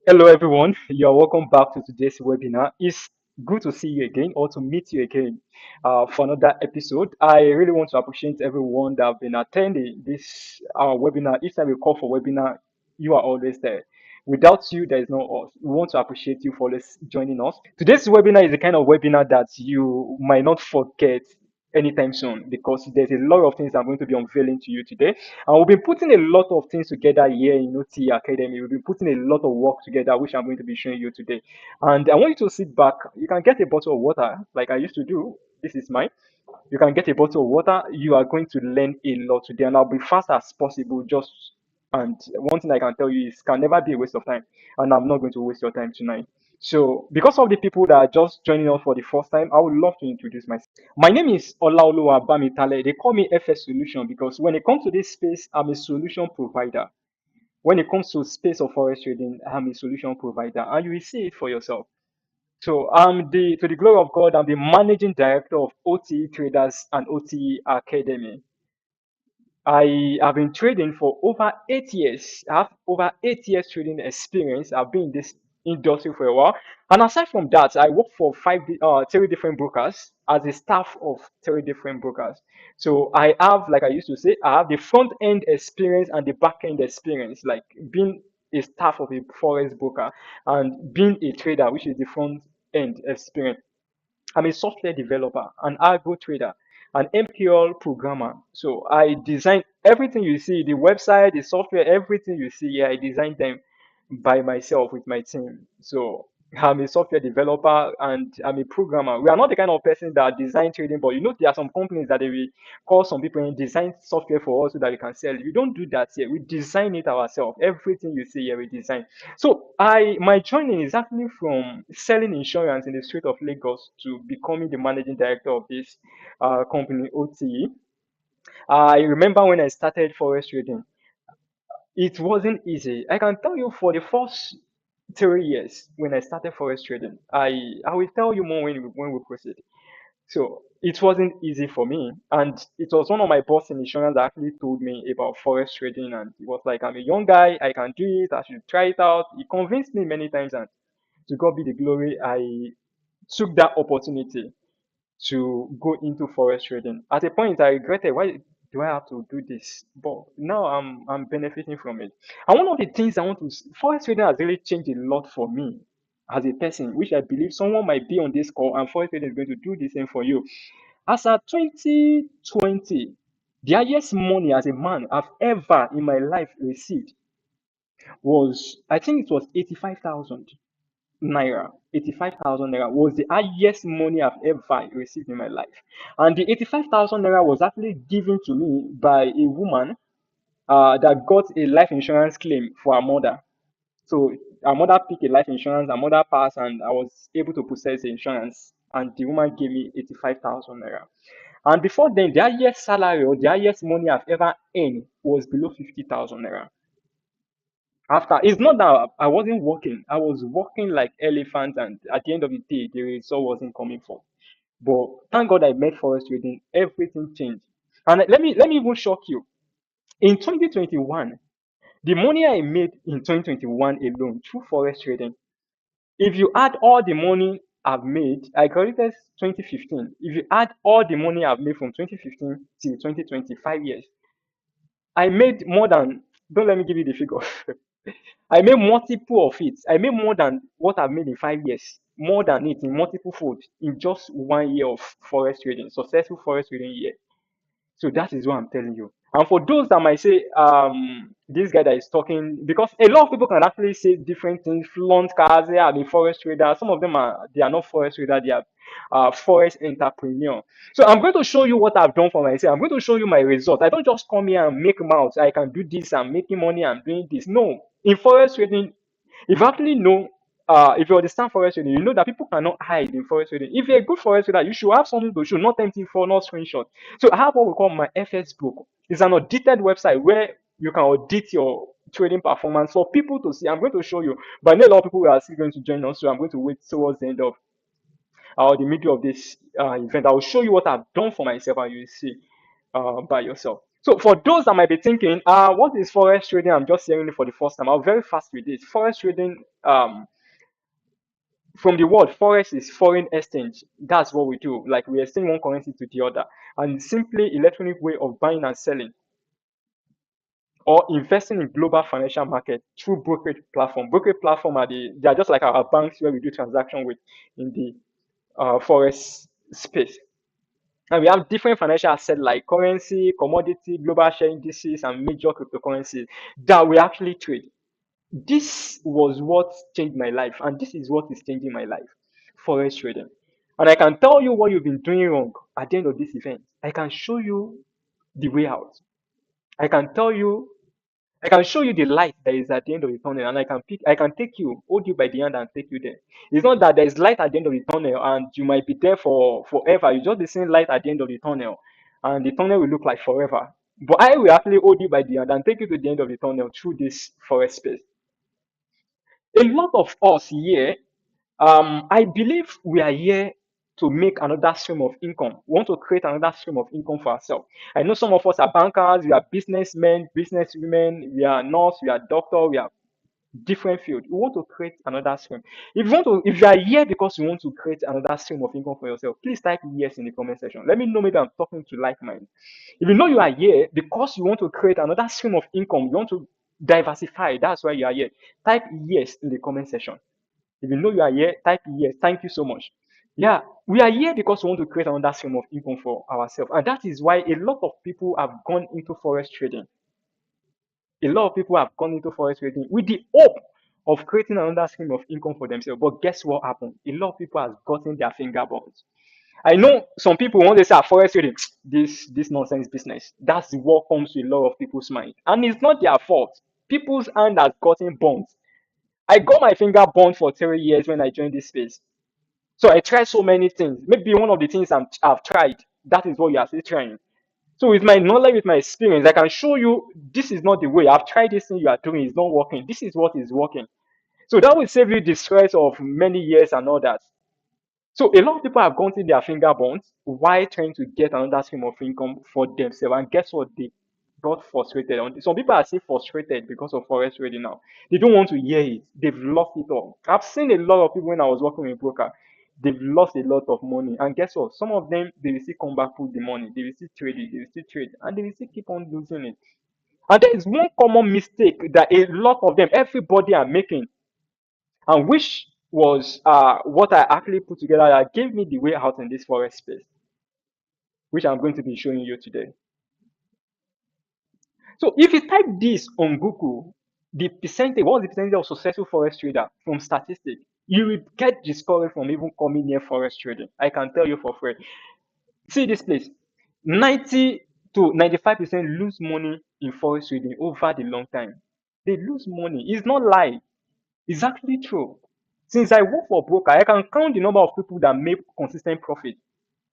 Hello, everyone. You are welcome back to today's webinar. It's good to see you again or to meet you again for another episode. I really want to appreciate everyone that have been attending this webinar. Each time we call for webinar, you are always there. Without you, there is no us. We want to appreciate you for always joining us. Today's webinar is the kind of webinar that you might not forget anytime soon because there's a lot of things I'm going to be unveiling to you today. And we've been putting a lot of things together here in OT Academy. We've been putting a lot of work together, which I'm going to be showing you today. And I want you to sit back. You can get a bottle of water, like I used to do. This is mine. You can get a bottle of water. You are going to learn a lot today, and I'll be fast as possible. Just and one thing I can tell you is, can never be a waste of time, and I'm not going to waste your time tonight. So, because of the people that are just joining us for the first time, I would love to introduce myself. My name is Olaoluwa Bamitale. They call me FS Solution because when it comes to this space, I'm a solution provider. When it comes to space of forex trading, I'm a solution provider, and you will see it for yourself. So to the glory of God, I'm the managing director of OTE Traders and OTE Academy. I have been trading for over 8 years. I have over 8 years trading experience. I've been in this industry for a while. And aside from that, I work for three different brokers as a staff of three different brokers. So I have, like I used to say, I have the front end experience and the back end experience, like being a staff of a forex broker and being a trader, which is the front end experience. I'm a software developer, an algo trader, an MQL programmer. So I design everything you see, the website, the software, everything you see here, I designed them by myself with my team. So I'm a software developer and I'm a programmer. We are not the kind of person that design trading, but there are some companies that they will call some people and design software for us so that we can sell it. We don't do that here. We design it ourselves. Everything you see here, we design. So my journey is actually from selling insurance in the street of Lagos to becoming the managing director of this company, OTE. I remember when I started forex trading, it wasn't easy. I can tell you for the first 3 years when I started forex trading, I will tell you more when we proceed. So it wasn't easy for me. And it was one of my boss in insurance that actually told me about forex trading. And he was like, I'm a young guy, I can do it, I should try it out. He convinced me many times. And to God be the glory, I took that opportunity to go into forex trading. At a point, I regretted, why do I have to do this? But now I'm benefiting from it. And one of the things forex trading has really changed a lot for me as a person, which I believe someone might be on this call and forex trading is going to do the same for you. As at 2020, the highest money as a man I've ever in my life received was, I think it was 85,000 naira. 85,000 naira was the highest money I've ever received in my life. And the 85,000 naira was actually given to me by a woman that got a life insurance claim for her mother. So her mother picked a life insurance, her mother passed, and I was able to process the insurance. And the woman gave me 85,000 naira. And before then, the highest salary or the highest money I've ever earned was below 50,000 naira. After, it's not that I wasn't working, I was working like elephant, and at the end of the day, the result wasn't coming forth. But thank God I met Forex trading, everything changed. And let me even shock you. In 2021, the money I made in 2021 alone through Forex trading, if you add all the money I've made, I calculated 2015. If you add all the money I've made from 2015 till 2025 years, I made more than, don't let me give you the figure. I made multiple of it. I made more than what I've made in 5 years, more than it in multiple fold in just 1 year of forex trading, successful forex trading year. So that is what I'm telling you. And for those that might say, this guy that is talking, because a lot of people can actually say different things, flaunt cars, they are the forest trader. Some of them they are not forest trader, they are forest entrepreneur. So I'm going to show you what I've done for myself. I'm going to show you my results. I don't just come here and make mouths. I can do this, I'm making money, I'm doing this. No. In forest trading, if you actually know, if you understand forest trading, you know that people cannot hide in forest trading. If you're a good forest trader, you should have something to show, not empty for, not screenshot. So I have what we call my FS book. It's an audited website where you can audit your trading performance for people to see. I'm going to show you, but I know a lot of people are still going to join us, so I'm going to wait towards the end of or the middle of this event. I will show you what I've done for myself, and you will see by yourself. So for those that might be thinking, what is forex trading? I'm just hearing it for the first time. I'll very fast with this. Forex trading, from the word forex is foreign exchange. That's what we do. Like we exchange one currency to the other, and simply electronic way of buying and selling or investing in global financial market through brokerage platform. Brokerage platform they are just like our banks where we do transaction with in the forex space. And we have different financial assets like currency, commodity, global share indices, and major cryptocurrencies that we actually trade. This was what changed my life, and this is what is changing my life: forex trading. And I can tell you what you've been doing wrong at the end of this event. I can show you the way out. I can tell you, I can show you the light that is at the end of the tunnel, and I can take you, hold you by the hand and take you there. It's not that there is light at the end of the tunnel and you might be there for forever. You just be seeing light at the end of the tunnel, and the tunnel will look like forever. But I will actually hold you by the hand and take you to the end of the tunnel through this forest space. A lot of us here, I believe we are here to make another stream of income. We want to create another stream of income for ourselves. I know some of us are bankers, we are businessmen, businesswomen, we are nurse, we are doctor, we are different field. You want to create another stream. If you are here because you want to create another stream of income for yourself, please type yes in the comment section. Let me know maybe I'm talking to like mind. If you know you are here because you want to create another stream of income, you want to diversify, that's why you are here. Type yes in the comment section. If you know you are here, type yes. Thank you so much. Yeah, we are here because we want to create another stream of income for ourselves. And that is why a lot of people have gone into forex trading. A lot of people have gone into forex trading with the hope of creating another stream of income for themselves. But guess what happened? A lot of people have gotten their finger burns. I know some people when they say forex trading, this nonsense business. That's what comes to a lot of people's mind, and it's not their fault. People's hand has gotten burnt. I got my finger burnt for 3 years when I joined this space. So I tried so many things. Maybe one of the things I've tried, that is what you are still trying. So with my knowledge, with my experience, I can show you this is not the way. I've tried this thing you are doing, it's not working. This is what is working. So that will save you the stress of many years and all that. So a lot of people have gone to their finger burns while trying to get another stream of income for themselves. And guess what? They got frustrated. Some people are still frustrated because of forex trading now. They don't want to hear it. They've lost it all. I've seen a lot of people when I was working with broker. They've lost a lot of money. And guess what? Some of them, they will still come back with the money. They will still trade it. They will still trade. And they will still keep on losing it. And there is one common mistake that a lot of them, everybody are making, and which was what I actually put together that gave me the way out in this forest space, which I'm going to be showing you today. So if you type this on Google, the percentage, what's the percentage of successful forest trader from statistics, you will get discouraged from even coming near forest trading. I can tell you for free. See this place, 90 to 95% lose money in forest trading over the long time. They lose money. It's not lie. It's actually true. Since I work for broker, I can count the number of people that make consistent profit.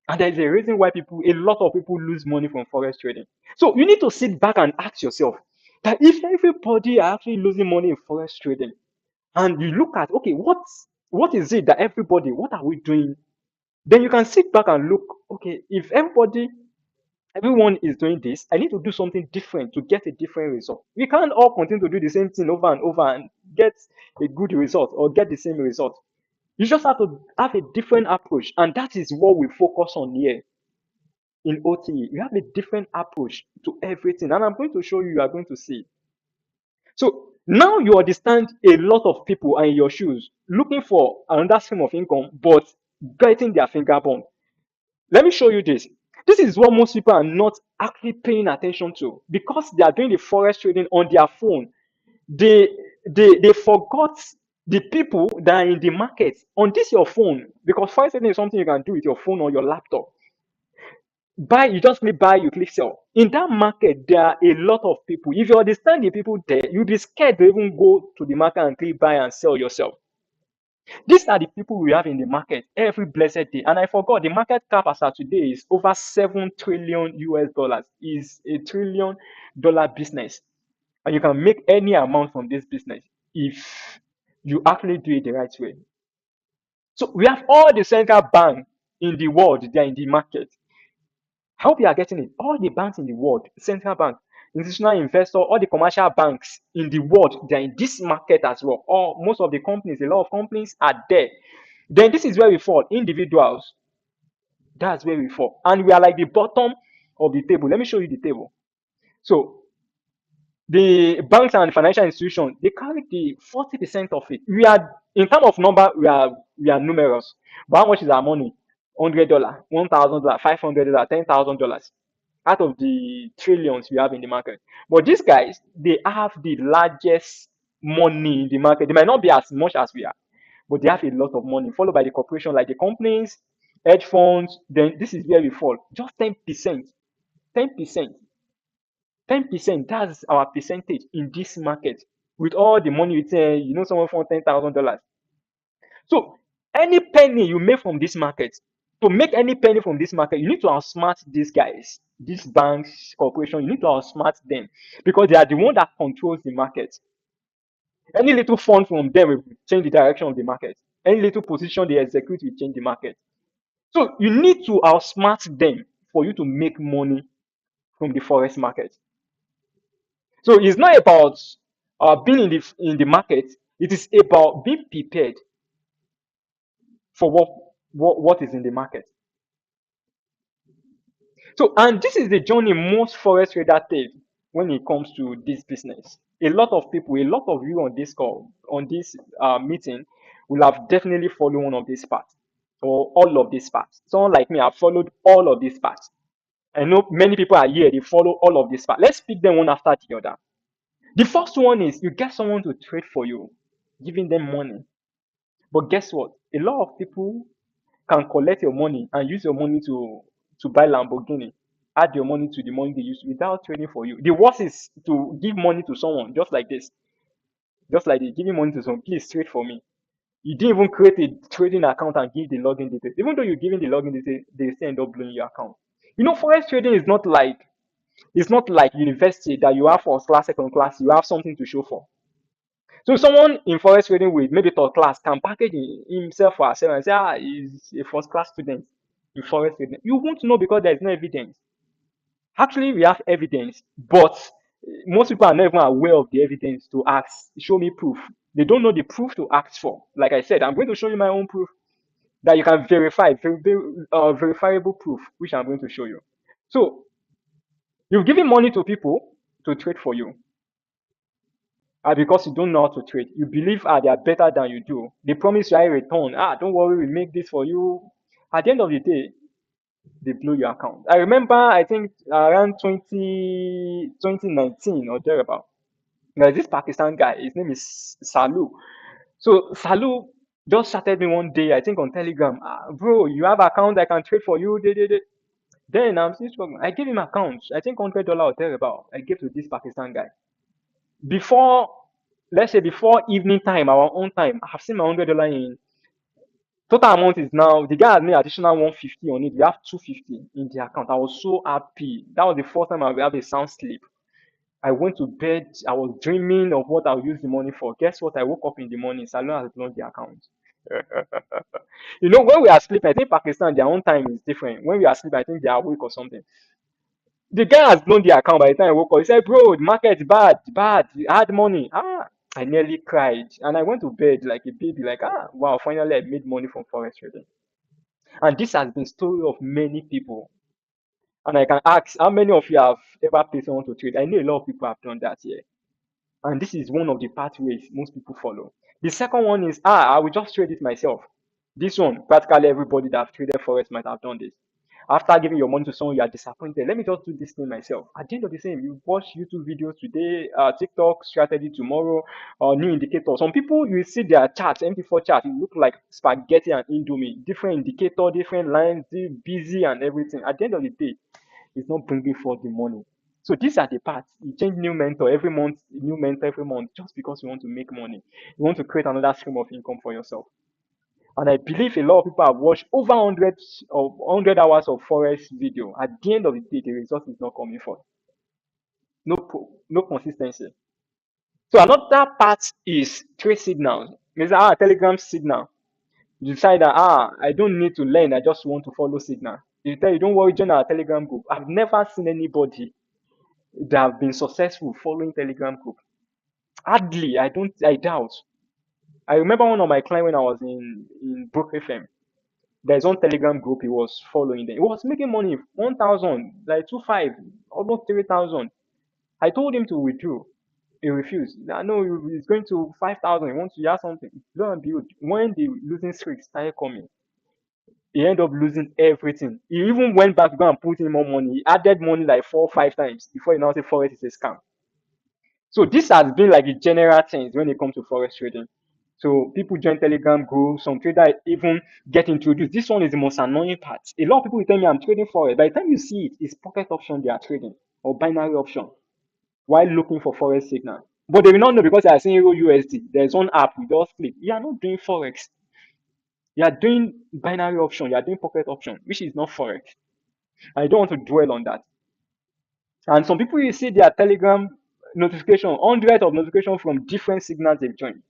And there's a reason why a lot of people lose money from forex trading. So you need to sit back and ask yourself that if everybody are actually losing money in forex trading, and you look at, okay, what is it that what are we doing? Then you can sit back and look, okay, if everyone is doing this, I need to do something different to get a different result. We can't all continue to do the same thing over and over and get a good result or get the same result. You just have to have a different approach, and that is what we focus on here in OTE. We have a different approach to everything, and I'm going to show you. You are going to see. So now you understand a lot of people are in your shoes looking for another stream of income, but getting their finger burned. Let me show you this. This is what most people are not actually paying attention to because they are doing the forex trading on their phone. They they forgot the people that are in the market on this your phone, because forex trading is something you can do with your phone or your laptop. Buy, you just click buy, you click sell. In that market, there are a lot of people. If you understand the people there, you'll be scared to even go to the market and click buy and sell yourself. These are the people we have in the market every blessed day. And I forgot, the market cap as of today is over 7 trillion US dollars. Is $1 trillion business. And you can make any amount from this business if you actually do it the right way. So we have all the central bank in the world, they are in the market. I hope you are getting it. All the banks in the world, central bank, institutional investor, all the commercial banks in the world, they're in this market as well. Or most of the companies, a lot of companies are there. Then this is where we fall. Individuals, that's where we fall. And we are like the bottom of the table. Let me show you the table. So the banks and financial institutions, they carry the 40% of it. We are, in terms of number, we are numerous. But how much is our money? $100, $1,000, $500, $10,000 out of the trillions we have in the market. But these guys, they have the largest money in the market. They might not be as much as we are, but they have a lot of money, followed by the corporation like the companies, hedge funds. Then this is where we fall. Just 10%. 10%. 10%, that's our percentage in this market. With all the money you say, someone for $10,000. So any penny you make from this market, to make any penny from this market, you need to outsmart these guys, these banks, corporations. You need to outsmart them because they are the one that controls the market. Any little fund from them will change the direction of the market. Any little position they execute will change the market. So you need to outsmart them for you to make money from the forex market. So it's not about being in the market. It is about being prepared for what is in the market. So, and this is the journey most forex traders take when it comes to this business. A lot of people, a lot of you on this call, on this meeting, will have definitely followed one of these paths or all of these paths. Someone like me, I've followed all of these paths. I know many people are here, they follow all of these paths. Let's pick them one after the other. The first one is you get someone to trade for you, giving them money. But guess what? A lot of people can collect your money and use your money to buy Lamborghini. Add your money to the money they use without trading for you. The worst is to give money to someone just like this. Just like they giving money to someone, please trade for me. You didn't even create a trading account and give the login details. Even though you're giving the login details, they still end up blowing your account. Forex trading is not like it's not like university that you have first class, second class, you have something to show for. So someone in forex trading with maybe third class can package himself or herself and say, he's a first class student in forex trading. You won't know because there is no evidence. Actually, we have evidence, but most people are not even aware of the evidence to ask, show me proof. They don't know the proof to ask for. Like I said, I'm going to show you my own proof that you can verify, verifiable proof, which I'm going to show you. So you've given money to people to trade for you. Because you don't know how to trade. You believe they are better than you do. They promise you a return. Don't worry, we make this for you. At the end of the day, they blow your account. I remember, I think around 2019 or thereabout. There's this Pakistan guy. His name is Salu. So Salu just chatted me one day, I think on Telegram. Bro, you have account I can trade for you. Then I'm still struggling. I gave him account. I think $100 or thereabout. I gave to this Pakistan guy. Before, let's say before evening time, our own time, I have seen my $100 in. Total amount is now, the guy had made additional 150 on it. We have 250 in the account. I was so happy. That was the first time I have a sound sleep. I went to bed. I was dreaming of what I'll use the money for. Guess what? I woke up in the morning. Salon has blown the account. When we are sleeping, I think Pakistan, their own time is different. When we are sleeping, I think they are awake or something. The guy has blown the account by the time I woke up. He said, bro, the market's bad, bad, hard money. I nearly cried. And I went to bed like a baby, like, wow, finally I made money from forex trading. And this has been story of many people. And I can ask, how many of you have ever paid someone to trade? I know a lot of people have done that here. And this is one of the pathways most people follow. The second one is, I will just trade it myself. This one, practically everybody that have traded forex might have done this. After giving your money to someone, you are disappointed. Let me just do this thing myself. At the end of the day, you watch YouTube videos today, TikTok strategy tomorrow, new indicator. Some people, you see their charts, MP4 charts, it look like spaghetti and indomie. Different indicator, different lines, busy and everything. At the end of the day, it's not bringing forth the money. So these are the parts. You change new mentor every month, new mentor every month, just because you want to make money. You want to create another stream of income for yourself. And I believe a lot of people have watched over 100 hours of forex video. At the end of the day, the result is not coming forth. No consistency. So another part is trade signals. It's Telegram signal. You decide that I don't need to learn, I just want to follow signal. You tell you, don't worry, join our Telegram group. I've never seen anybody that have been successful following Telegram group. Hardly, I doubt. I remember one of my clients when I was in Brook FM. There's one Telegram group he was following. Them. He was making money, 1,000, like 2,500, almost 3,000. I told him to withdraw. He refused. I know he's going to 5,000. He wants to have something. Lo and behold, when the losing streak started coming, he ended up losing everything. He even went back to go and put in more money. He added money like 4 or 5 times before he now said Forex is a scam. So this has been like a general thing when it comes to Forex trading. So people join Telegram groups, some traders even get introduced. This one is the most annoying part. A lot of people will tell me I'm trading Forex. By the time you see it, it's pocket option they are trading or binary option while looking for Forex signal. But they will not know because they are saying Euro USD. There's one app we just click. You are not doing Forex. You are doing binary option. You are doing pocket option, which is not Forex. I don't want to dwell on that. And some people you see their Telegram notification, hundreds of notifications from different signals they've joined.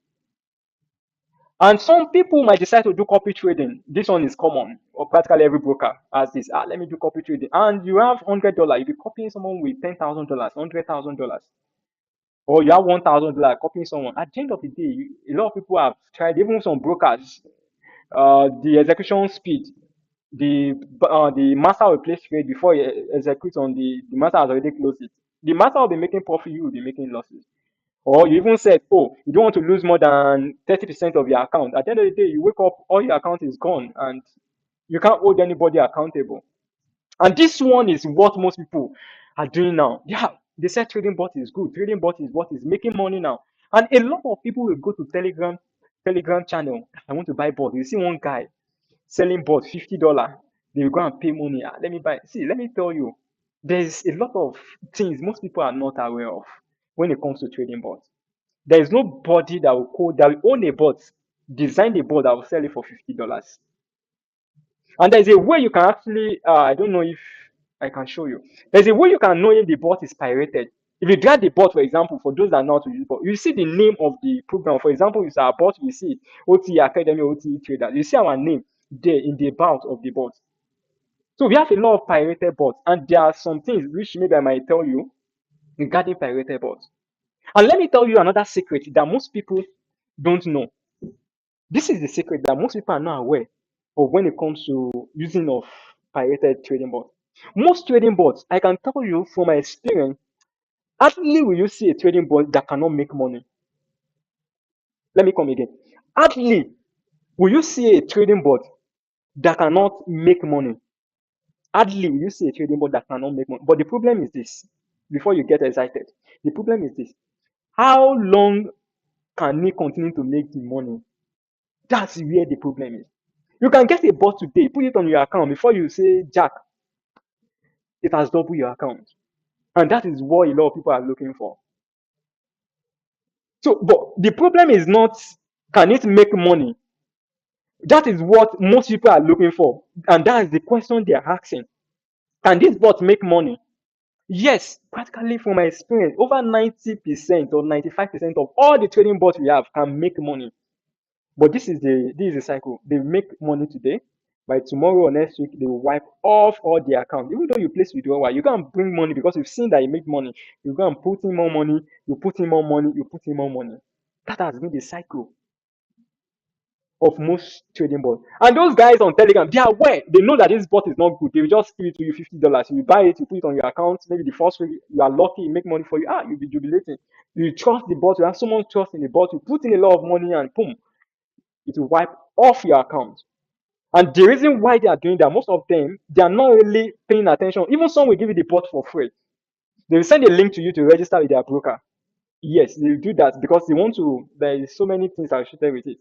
And some people might decide to do copy trading. This one is common, or practically every broker has this. Let me do copy trading. And you have $100. You'll be copying someone with $10,000, $100,000, or you have $1,000 copying someone. At the end of the day, a lot of people have tried, even some brokers, the execution speed, the master will place trade before he executes on the master has already closed it. The master will be making profit, you will be making losses. Or you even said, oh, you don't want to lose more than 30% of your account. At the end of the day, you wake up, all your account is gone, and you can't hold anybody accountable. And this one is what most people are doing now. Yeah, they said trading bot is good. Trading bot is what is making money now. And a lot of people will go to Telegram channel. I want to buy bot. You see one guy selling bot $50. They will go and pay money. Let me buy. See, let me tell you, there's a lot of things most people are not aware of when it comes to trading bots. There is nobody that will code that will own a bot, design the bot that will sell it for $50. And there's a way you can actually, I don't know if I can show you. There's a way you can know if the bot is pirated. If you drag the bot, for example, for those that know how to use bot, you see the name of the program. For example, it's our bot, you see OT Academy, OT Trader. You see our name there in the about of the bot. So we have a lot of pirated bots, and there are some things which maybe I might tell you regarding pirated bots. And let me tell you another secret that most people don't know. This is the secret that most people are not aware of when it comes to using of pirated trading bots. Most trading bots, I can tell you from my experience, hardly will you see a trading bot that cannot make money. Let me come again. Hardly will you see a trading bot that cannot make money. Hardly will you see a trading bot that cannot make money. But the problem is this, before you get excited, the problem is this. How long can he continue to make the money? That's where the problem is. You can get a bot today, put it on your account before you say Jack, it has doubled your account. And that is what a lot of people are looking for. So, but the problem is not can it make money? That is what most people are looking for. And that is the question they are asking. Can this bot make money? Yes, practically from my experience, over 90% or 95% of all the trading bots we have can make money. But this is the cycle. They make money today. By tomorrow or next week, they will wipe off all their accounts. Even though you place withdrawal, you can't bring money because you've seen that you make money. You go and put in more money, you put in more money, you put in more money. That has been the cycle of most trading bots. And those guys on Telegram, they are aware. They know that this bot is not good. They will just give it to you $50. You buy it, you put it on your account. Maybe the first week you are lucky, you make money for you. You'll be jubilating. You trust the bot, you have so much trust in the bot, you put in a lot of money and boom, it will wipe off your account. And the reason why they are doing that, most of them, they are not really paying attention. Even some will give you the bot for free. They will send a link to you to register with their broker. Yes, they will do that because they want to. There is so many things associated with it.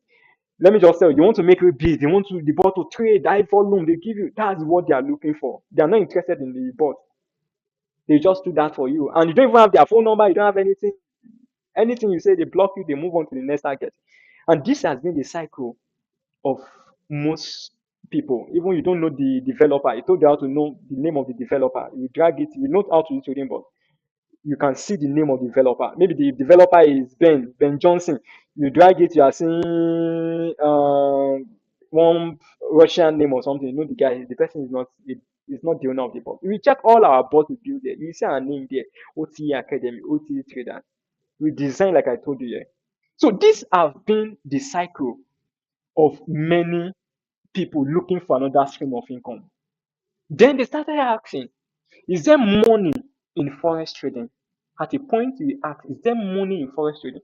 Let me just tell you, they want to make you busy. They want to the bot to trade, high volume. They give you. That's what they are looking for. They are not interested in the bot. They just do that for you, and you don't even have their phone number. You don't have anything. Anything you say, they block you. They move on to the next target. And this has been the cycle of most people. Even you don't know the developer, you told you how to know the name of the developer. You drag it, you know how to use trading bot. You can see the name of the developer. Maybe the developer is Ben Johnson. You drag it, you are seeing one Russian name or something. You know the guy, the person is not He's not the owner of the boss. If you check all our boss we build there, you see our name there, OTE Academy, OTE Trader. We design like I told you here. So this has been the cycle of many people looking for another stream of income. Then they started asking, is there money in forex trading? At a point we ask, is there money in forex trading?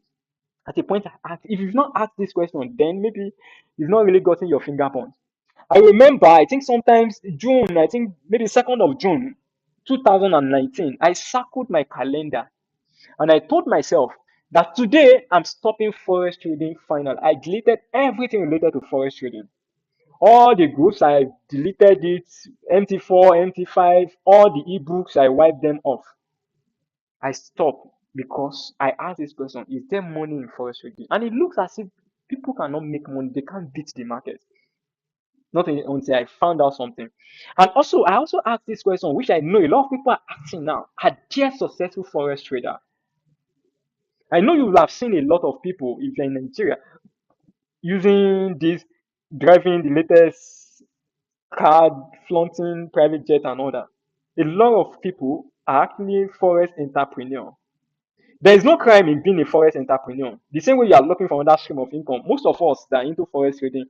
At a point I ask, if you've not asked this question, then maybe you've not really gotten your finger burnt. I remember, I think sometimes June, I think maybe 2nd of June 2019, I circled my calendar and I told myself that today I'm stopping forex trading final. I deleted everything related to forex trading. All the groups, I deleted it, MT4, MT5, all the ebooks, I wiped them off. I stopped because I asked this question, is there money in forex trading? And it looks as if people cannot make money, they can't beat the market. Not until I found out something. And also, I also asked this question, which I know a lot of people are asking now. Are there successful forex trader? I know you will have seen a lot of people, if you're in Nigeria, using this, driving the latest car, flaunting private jet and all that. A lot of people are actually forex entrepreneur. There is no crime in being a forex entrepreneur. The same way you are looking for another stream of income, most of us that are into forex trading,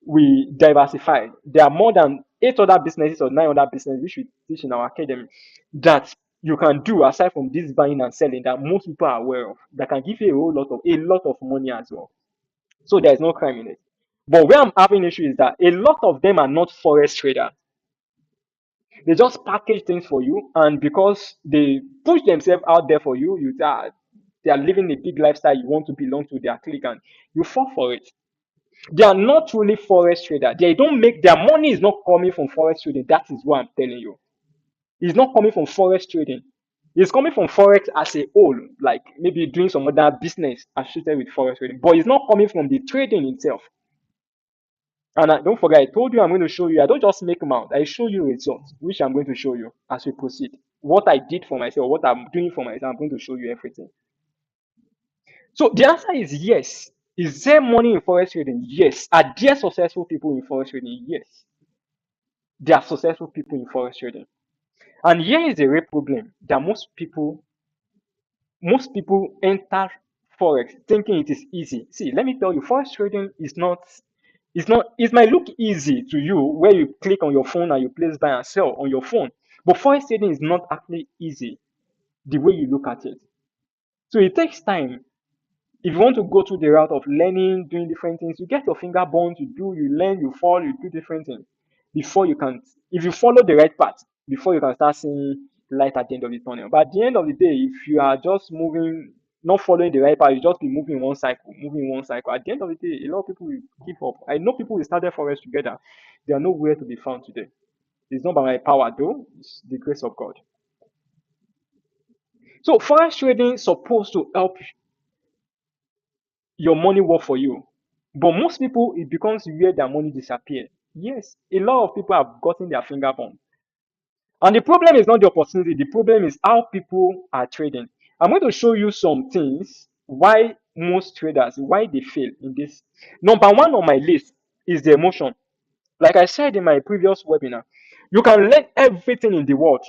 we diversify. There are more than 8 other businesses or 9 other businesses which we teach in our academy that you can do aside from this buying and selling that most people are aware of that can give you a lot of money as well. So there is no crime in it. But where I'm having issue is that a lot of them are not forex traders. They just package things for you, and because they push themselves out there for you, they are living a big lifestyle. You want to belong to their clique, and you fall for it. They are not truly forex traders. They don't make their money is not coming from forex trading. That is what I'm telling you. It's not coming from forex trading. It's coming from forex as a whole, like maybe doing some other business associated with forex trading, but it's not coming from the trading itself. And don't forget, I told you I'm going to show you. I don't just make mouth. I show you results, which I'm going to show you as we proceed. What I did for myself, what I'm doing for myself, I'm going to show you everything. So the answer is yes. Is there money in forex trading? Yes. Are there successful people in forex trading? Yes. There are successful people in forex trading. And here is the real problem that most people enter forex thinking it is easy. See, let me tell you, forex trading is not. It's not. It might look easy to you where you click on your phone and you place buy and sell on your phone, but forex trading is not actually easy the way you look at it. So it takes time. If you want to go through the route of learning, doing different things, you get your finger burned, you learn, you fall, you do different things before you can, if you follow the right path, before you can start seeing light at the end of the tunnel. But at the end of the day, if you are just moving, not following the right path, you just be moving one cycle, moving one cycle. At the end of the day, a lot of people will give up. I know people who started Forex together, they are nowhere to be found today. It's not by my power though, it's the grace of God. So Forex trading is supposed to help your money work for you. But most people, it becomes where their money disappears. Yes, a lot of people have gotten their finger burned. And the problem is not the opportunity, the problem is how people are trading. I'm going to show you some things why most traders, why they fail in this. Number one on my list is the emotion. Like I said in my previous webinar, you can learn everything in the world.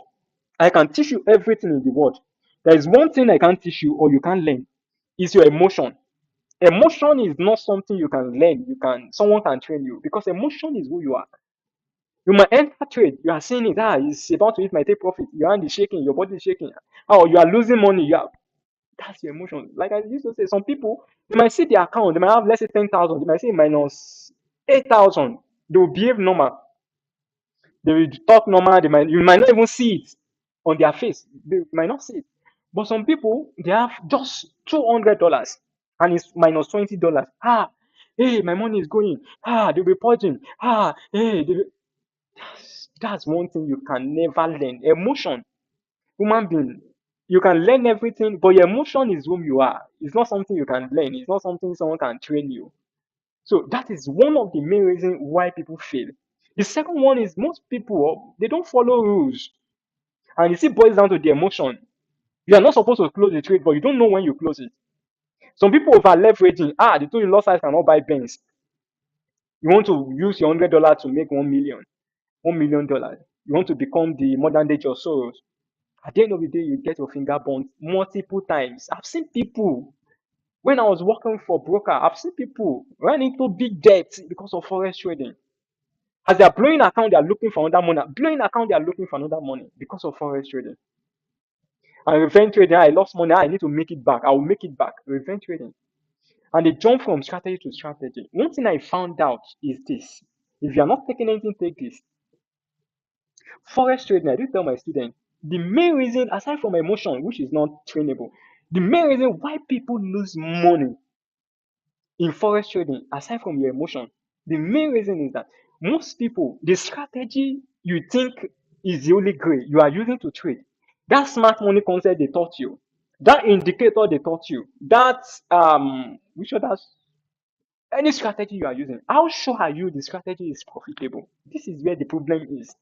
I can teach you everything in the world. There is one thing I can't teach you or you can't learn. It's your emotion. Emotion is not something you can learn. Someone can train you because emotion is who you are. You might enter trade, you are seeing it, it's about to hit my take profit. Your hand is shaking, your body is shaking. Oh, you are losing money. That's your emotion. Like I used to say, some people they might see their account, they might have let's say 10,000, they might say minus 8,000. They will behave normal. They will talk normal. You might not even see it on their face. They might not see it. But some people they have just $200 and it's minus $20. Hey, my money is going. They'll be purging. Hey, that's one thing you can never learn. Emotion, human being, you can learn everything, but your emotion is whom you are. It's not something you can learn. It's not something someone can train you. So that is one of the main reasons why people fail. The second one is most people they don't follow rules, and it still boils down to the emotion. You are not supposed to close the trade, but you don't know when you close it. Some people over leveraging. They told you lot size cannot buy Benz. You want to use your $100 to make 1 million, $1 million. You want to become the modern day George Soros. At the end of the day, you get your finger burnt multiple times. I've seen people when I was working for broker. I've seen people run into big debt because of forex trading. As they are blowing account, they are looking for another money. Blowing account, they are looking for another money because of forex trading. And revenge trading, I lost money. I need to make it back. I will make it back. Revenge trading. And they jump from strategy to strategy. One thing I found out is this. If you are not taking anything, take this. Forex trading, I do tell my students, the main reason, aside from emotion, which is not trainable, the main reason why people lose money in forex trading, aside from your emotion, the main reason is that most people, the strategy you think is the only great you are using to trade, that smart money concept they taught you, that indicator they taught you, that which other any strategy you are using, how sure are you the strategy is profitable? This is where the problem is.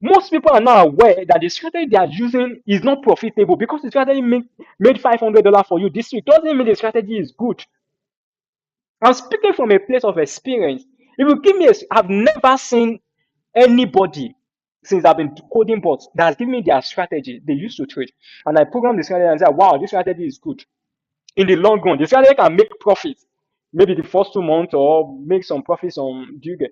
Most people are not aware that the strategy they are using is not profitable because the strategy made $500 for you this week doesn't mean the strategy is good. I'm speaking from a place of experience. If you give me I've never seen anybody since I've been coding bots that has given me their strategy they used to trade. And I program the strategy and say, wow, this strategy is good. In the long run, the strategy can make profits. Maybe the first 2 months or make some profits on do you get?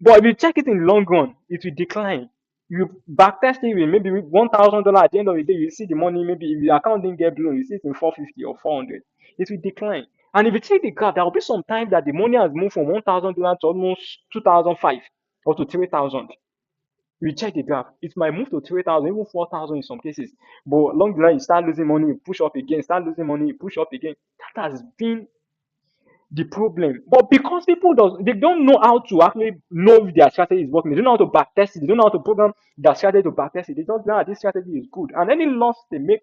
But if you check it in the long run, it will decline. You backtest it with maybe $1,000 at the end of the day, you see the money, maybe if your account didn't get blown, you see it in 450 or 400. It will decline. And if you check the graph, there will be some time that the money has moved from $1,000 to almost 2,005 or to 3,000. You check the graph, it might move to 3,000, even 4,000 in some cases. But along the line, you start losing money, you push up again, start losing money, you push up again. That has been the problem. But because people they don't know how to actually know if their strategy is working, they don't know how to backtest it, they don't know how to program their strategy to backtest it. They don't know that this strategy is good. And any loss they make,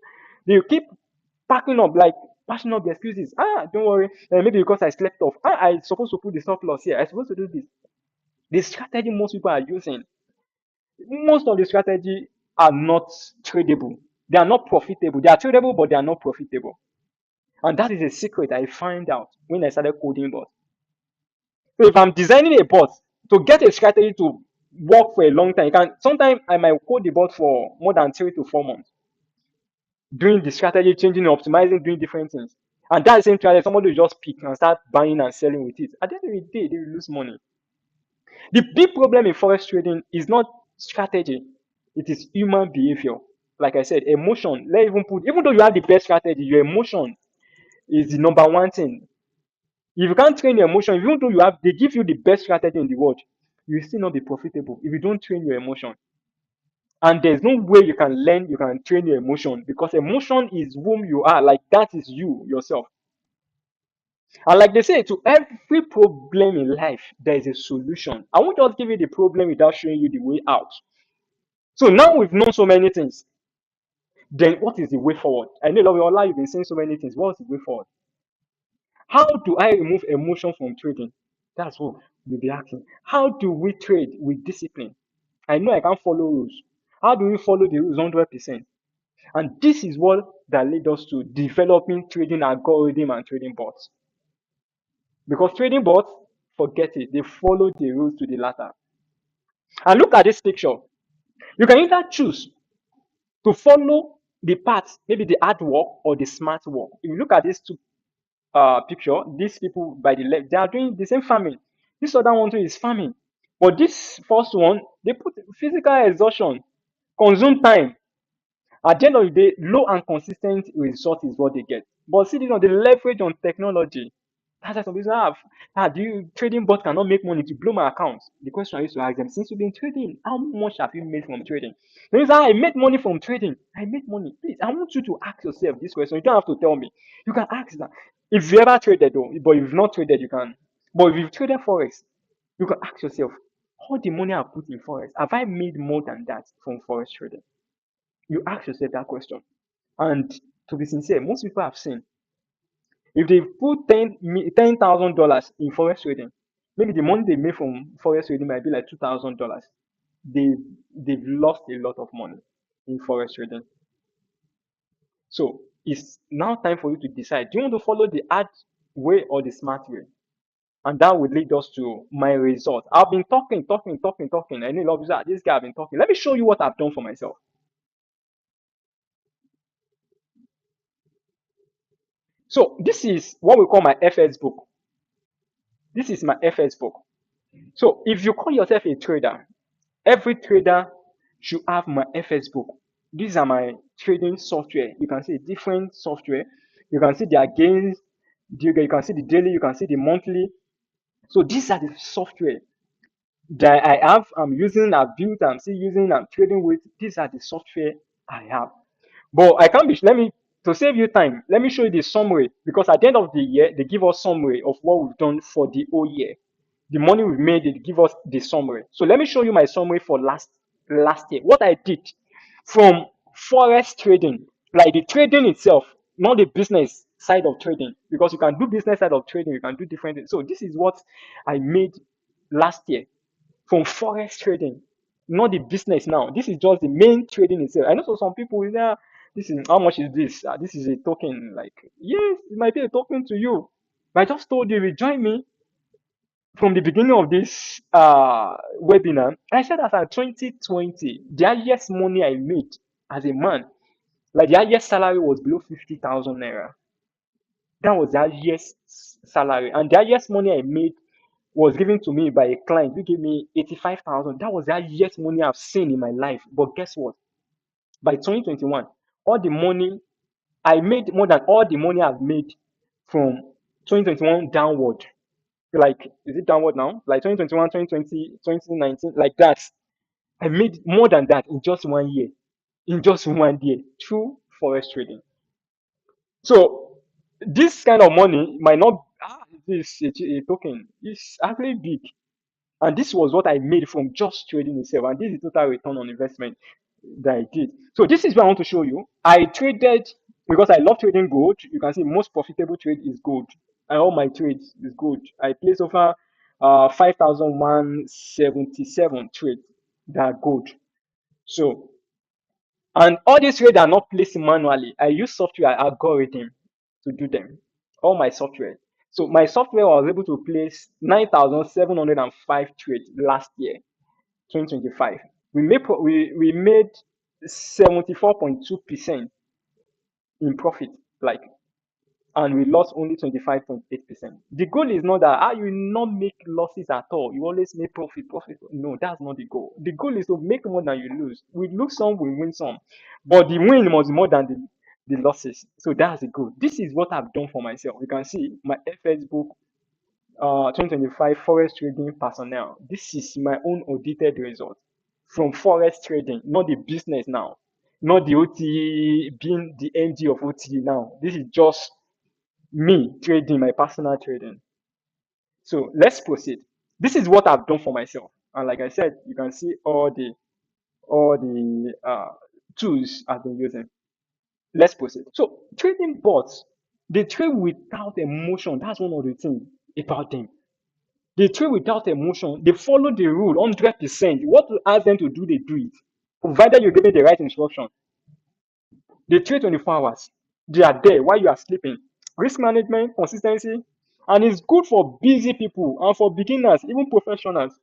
they keep packing up like passing up the excuses. Don't worry, maybe because I slept off. I supposed to put the stop loss here. I supposed to do this. The strategy most people are using, most of the strategy are not tradable. They are not profitable. They are tradable, but they are not profitable. And that is a secret I find out when I started coding bots. So if I'm designing a bot to get a strategy to work for a long time, you can sometimes I might code the bot for more than 3 to 4 months, doing the strategy, changing, optimizing, doing different things. And that same strategy, somebody will just pick and start buying and selling with it. At the end of the day, they will lose money. The big problem in forex trading is not strategy, it is human behavior. Like I said, emotion. Let's even put, even though you have the best strategy, your emotion is the number one thing. If you can't train your emotion, even though they give you the best strategy in the world, you will still not be profitable if you don't train your emotion. And there's no way you can train your emotion because emotion is whom you are. Like that is you yourself. And like they say, to every problem in life, there is a solution. I won't just give you the problem without showing you the way out. So now we've known so many things. Then what is the way forward? I know a lot of your life you've been saying so many things. What's the way forward? How do I remove emotion from trading? That's what you'll be asking. How do we trade with discipline? I know I can't follow rules. How do we follow the rules 100%? And this is what that led us to developing trading algorithm and trading bots. Because trading bots, forget it, they follow the rules to the latter. And look at this picture. You can either choose to follow the path, maybe the hard work or the smart work. If you look at these two picture, these people by the left, they are doing the same farming. This other one too is farming. But this first one, they put physical exhaustion, consume time. At the end of the day, low and consistent result is what they get. But see, this one, the leverage on technology. That's why some people have. Do you trading bot cannot make money to blow my account? The question I used to ask them, since you've been trading, how much have you made from trading? They say, I made money from trading. I made money. Please, I want you to ask yourself this question. You don't have to tell me. You can ask that. If you ever traded though, but if you've not traded, you can. But if you've traded Forex, you can ask yourself, all the money I put in Forex, have I made more than that from Forex trading? You ask yourself that question. And to be sincere, most people have seen if they put $10,000 in forex trading, maybe the money they made from forex trading might be like $2,000. They they've lost a lot of money in forex trading. So it's now time for you to decide: do you want to follow the hard way or the smart way? And that will lead us to my result. I've been talking. I know a lot of people say, "Ah, this guy have been talking." Let me show you what I've done for myself. So this is what we call my FS book. This is my FS book. So if you call yourself a trader, every trader should have my FS book. These are my trading software. You can see different software. You can see their gains. You can see the daily. You can see the monthly. So these are the software that I have. I'm using. I've built. I'm still using. I'm trading with. These are the software I have. But I can't be. Let me to save you time. Let me show you the summary because at the end of the year they give us summary of what we've done for the whole year. The money we've made, they give us the summary. So let me show you my summary for last year. What I did from forex trading, like the trading itself, not the business side of trading, because you can do business side of trading, you can do different things. So this is what I made last year from forex trading, not the business now. This is just the main trading itself. I know so some people will say, "Ah, this is how much is this? This is a token." Like, yes, it might be a token to you. But I just told you, you join me from the beginning of this webinar. I said that at 2020, the highest money I made as a man, like the highest salary was below 50,000 naira. That was the highest salary. And the highest money I made was given to me by a client who gave me 85,000. That was the highest money I've seen in my life. But guess what? By 2021, all the money I made more than all the money I've made from 2021 downward. Like, is it downward now? Like 2021, 2020, 2019, like that. I made more than that in just 1 year. In just 1 year through forex trading. So this kind of money might not this a token. It's actually big. And this was what I made from just trading itself. And this is total return on investment that I did. So this is what I want to show you. I traded because I love trading gold. You can see most profitable trade is gold. And all my trades is gold. I place over 5,177 trades that are gold. So, and all these trades are not placed manually. I use software algorithm to do them. All my software. So my software was able to place 9,705 trades last year, 2025. We made 74.2% in profit, like, and we lost only 25.8%. The goal is not that you will not make losses at all. You always make profit. No, that's not the goal. The goal is to make more than you lose. We lose some, we win some, but the win must be more than the losses. So that's the goal. This is what I've done for myself. You can see my FS book, 2025 forex trading personnel. This is my own audited result from forex trading, not the business now, not the OTE being the MD of OTE now. This is just me trading, my personal trading. So let's proceed. This is what I've done for myself, and like I said, you can see all the tools I've been using. Let's proceed. So trading bots, they trade without emotion. That's one of the things about them. They trade without emotion. They follow the rule 100%. What you ask them to do, they do it, provided you give them the right instruction. They trade 24 hours. They are there while you are sleeping. Risk management, consistency, and it's good for busy people and for beginners, even professionals.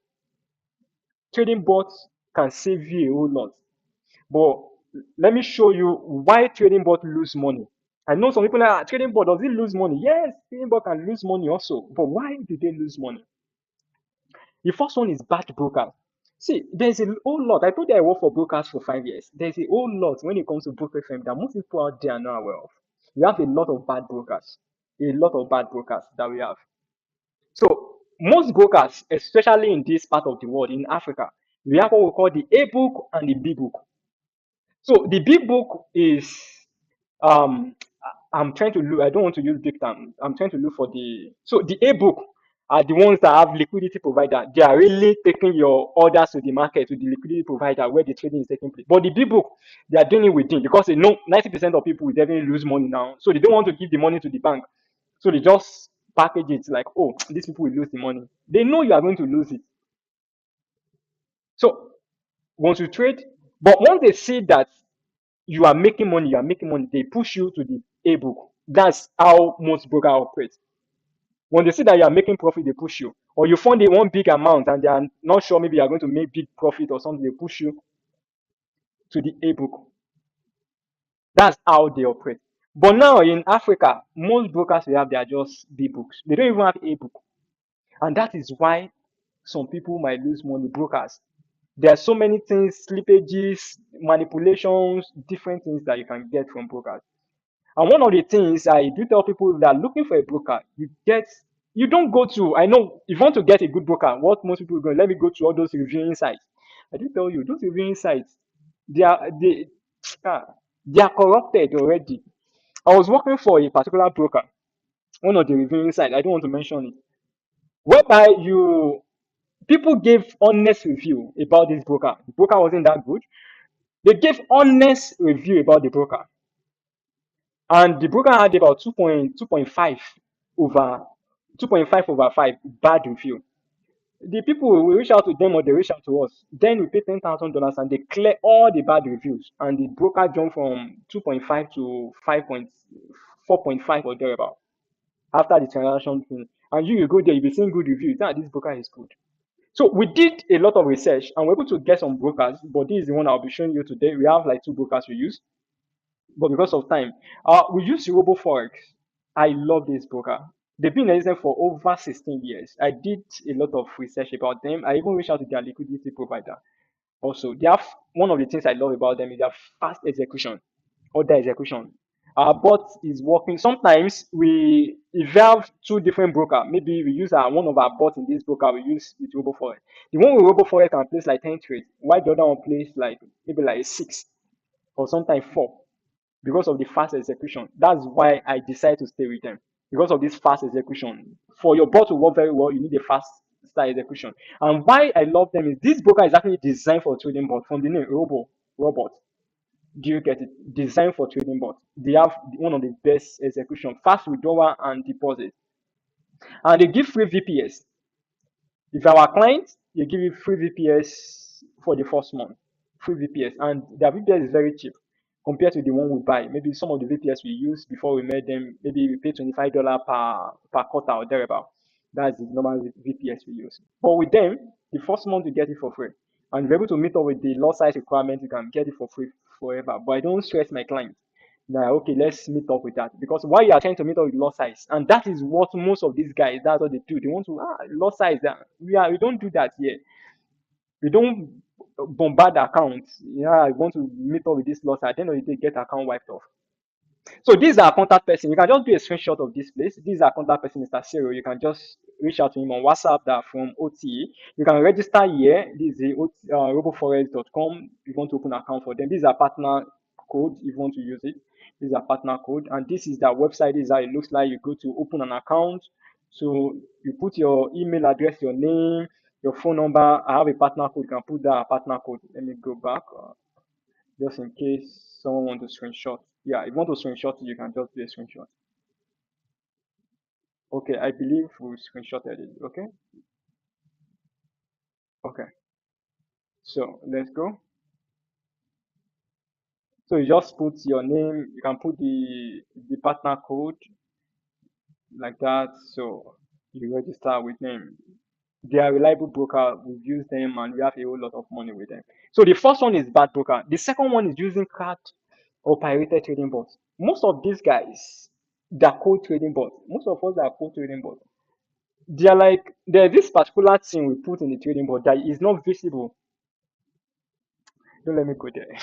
Trading bots can save you a whole lot. But let me show you why trading bot lose money. I know some people are trading bot, does it lose money? Yes, trading bot can lose money also. But why do they lose money? The first one is bad brokers. See, there's a whole lot. I told you I worked for brokers for 5 years. There's a whole lot when it comes to broker firm that most people out there are not aware of. We have a lot of bad brokers. A lot of bad brokers that we have. So most brokers, especially in this part of the world, in Africa, we have what we call the A book and the B book. So the big book is um I'm trying to look. I don't want to use big term. I'm trying to look for the A book are the ones that have liquidity provider. They are really taking your orders to the market to the liquidity provider where the trading is taking place. But the big book, they are doing it within because they know 90% of people will definitely lose money now. So they don't want to give the money to the bank. So they just package it like, oh, these people will lose the money. They know you are going to lose it. So once you trade, but once they see that you are making money, they push you to the A book. That's how most brokers operate. When they see that you are making profit, they push you. Or you fund one big amount and they are not sure maybe you are going to make big profit or something, they push you to the ebook. That's how they operate. But now in Africa, most brokers we have, they are just big books. They don't even have ebook. And that is why some people might lose money, brokers. There are so many things, slippages, manipulations, different things that you can get from brokers. And one of the things I do tell people that are looking for a broker, you don't go to, I know if you want to get a good broker, what most people go, let me go to all those reviewing sites. I do tell you, those reviewing sites, they are they, ah, they are corrupted already. I was working for a particular broker, one of the reviewing sites, I don't want to mention it, whereby you people gave honest review about this broker. The broker wasn't that good. They gave honest review about the broker. And the broker had about 2.5 over 2.5 over 5 bad review. The people, we reach out to them or they reach out to us. Then we pay $10,000 and they clear all the bad reviews. And the broker jumped from 2.5 to 4.5 or thereabout after the transaction finish. And you go there, you'll be seeing good reviews. Now this broker is good. So we did a lot of research and we're able to get some brokers, but this is the one I'll be showing you today. We have like two brokers we use, but because of time, we use Forex. I love this broker. They've been in existence for over 16 years. I did a lot of research about them. I even reached out to their liquidity provider. Also, they have one of the things I love about them is their fast execution, order execution. Our bot is working. Sometimes if we have two different broker, maybe we use one of our bots in this broker, we use with RoboForex. The one with RoboForex can place like 10 trades, while the other one plays like maybe like six or sometimes four because of the fast execution. That's why I decided to stay with them because of this fast execution. For your bot to work very well, you need a fast style execution. And why I love them is this broker is actually designed for trading bot from the name robot. Do you get it? Designed for trading bot. They have one of the best execution, fast withdrawal and deposit, and they give free VPS. If you are our client, they give you free VPS for the first month. Free VPS. And their VPS is very cheap compared to the one we buy. Maybe some of the VPS we use before we made them, maybe we pay $25 per quarter or thereabout. That's the normal VPS we use. But with them, the first month you get it for free. And if you're able to meet up with the lot size requirement, you can get it for free forever. But I don't stress my clients. Now, okay, let's meet up with that. Because why you are trying to meet up with lot size, and that is what most of these guys, that's what they do. They want to lot size. We don't do that here. We don't bombard accounts. Yeah, I want to meet up with this lot size. At the end of the day, get account wiped off. So these are contact person. You can just do a screenshot of this place. These are contact person, Mr. Cyril. You can just reach out to him on WhatsApp that from OTA. You can register here. This is roboforex.com. If you want to open an account for them. These are partner code if you want to use it. These are partner code. And this is their website. This is how it looks like. You go to open an account. So you put your email address, your name, your phone number. I have a partner code. You can put that partner code. Let me go back. Just in case someone wants to screenshot. Yeah, if you want to screenshot, you can just do a screenshot. Okay, I believe we screenshotted it. Okay, okay. So let's go. So you just put your name. You can put the partner code like that. So you register with them. They are reliable broker. We've used them and we have a whole lot of money with them. So the first one is bad broker. The second one is using card or pirated trading bots. Most of these guys, they're code trading bots. Most of us are code trading bots. They are like there's this particular thing we put in the trading board that is not visible. Don't let me go there.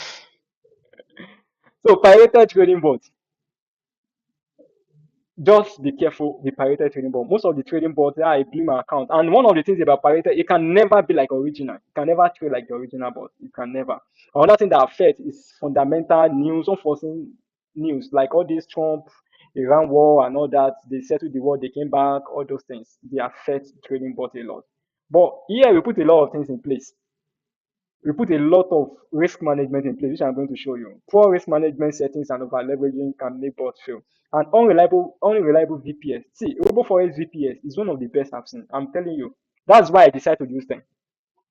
So pirated trading board, just be careful with pirated trading board. Most of the trading boards are a my account. And one of the things about pirated, it can never be like original. It can never trade like the original board. It can never. Another thing that affects is fundamental news, unforeseen news, like all this Trump, Iran war and all that. They settled the war, they came back, all those things. They affect trading boards a lot. But here we put a lot of things in place. We put a lot of risk management in place, which I'm going to show you. Poor risk management settings and over leveraging can make bots fail. And unreliable VPS. See, RoboForex VPS is one of the best I've seen. I'm telling you. That's why I decided to use them.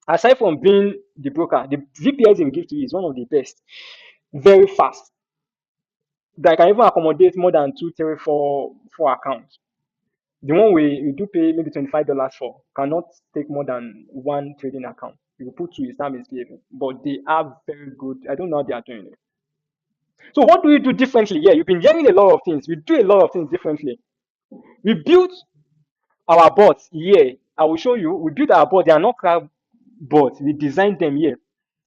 Aside from being the broker, the VPS they give to you is one of the best. Very fast. That can even accommodate more than two, three, four accounts. The one we do pay maybe $25 for cannot take more than one trading account. If you put two, it's not misbehaving. But they are very good. I don't know how they are doing it. So what do we do differently? Yeah, you've been hearing a lot of things. We do a lot of things differently. We built our bots here. I will show you. We built our bots. They are not crowd bots. We designed them here.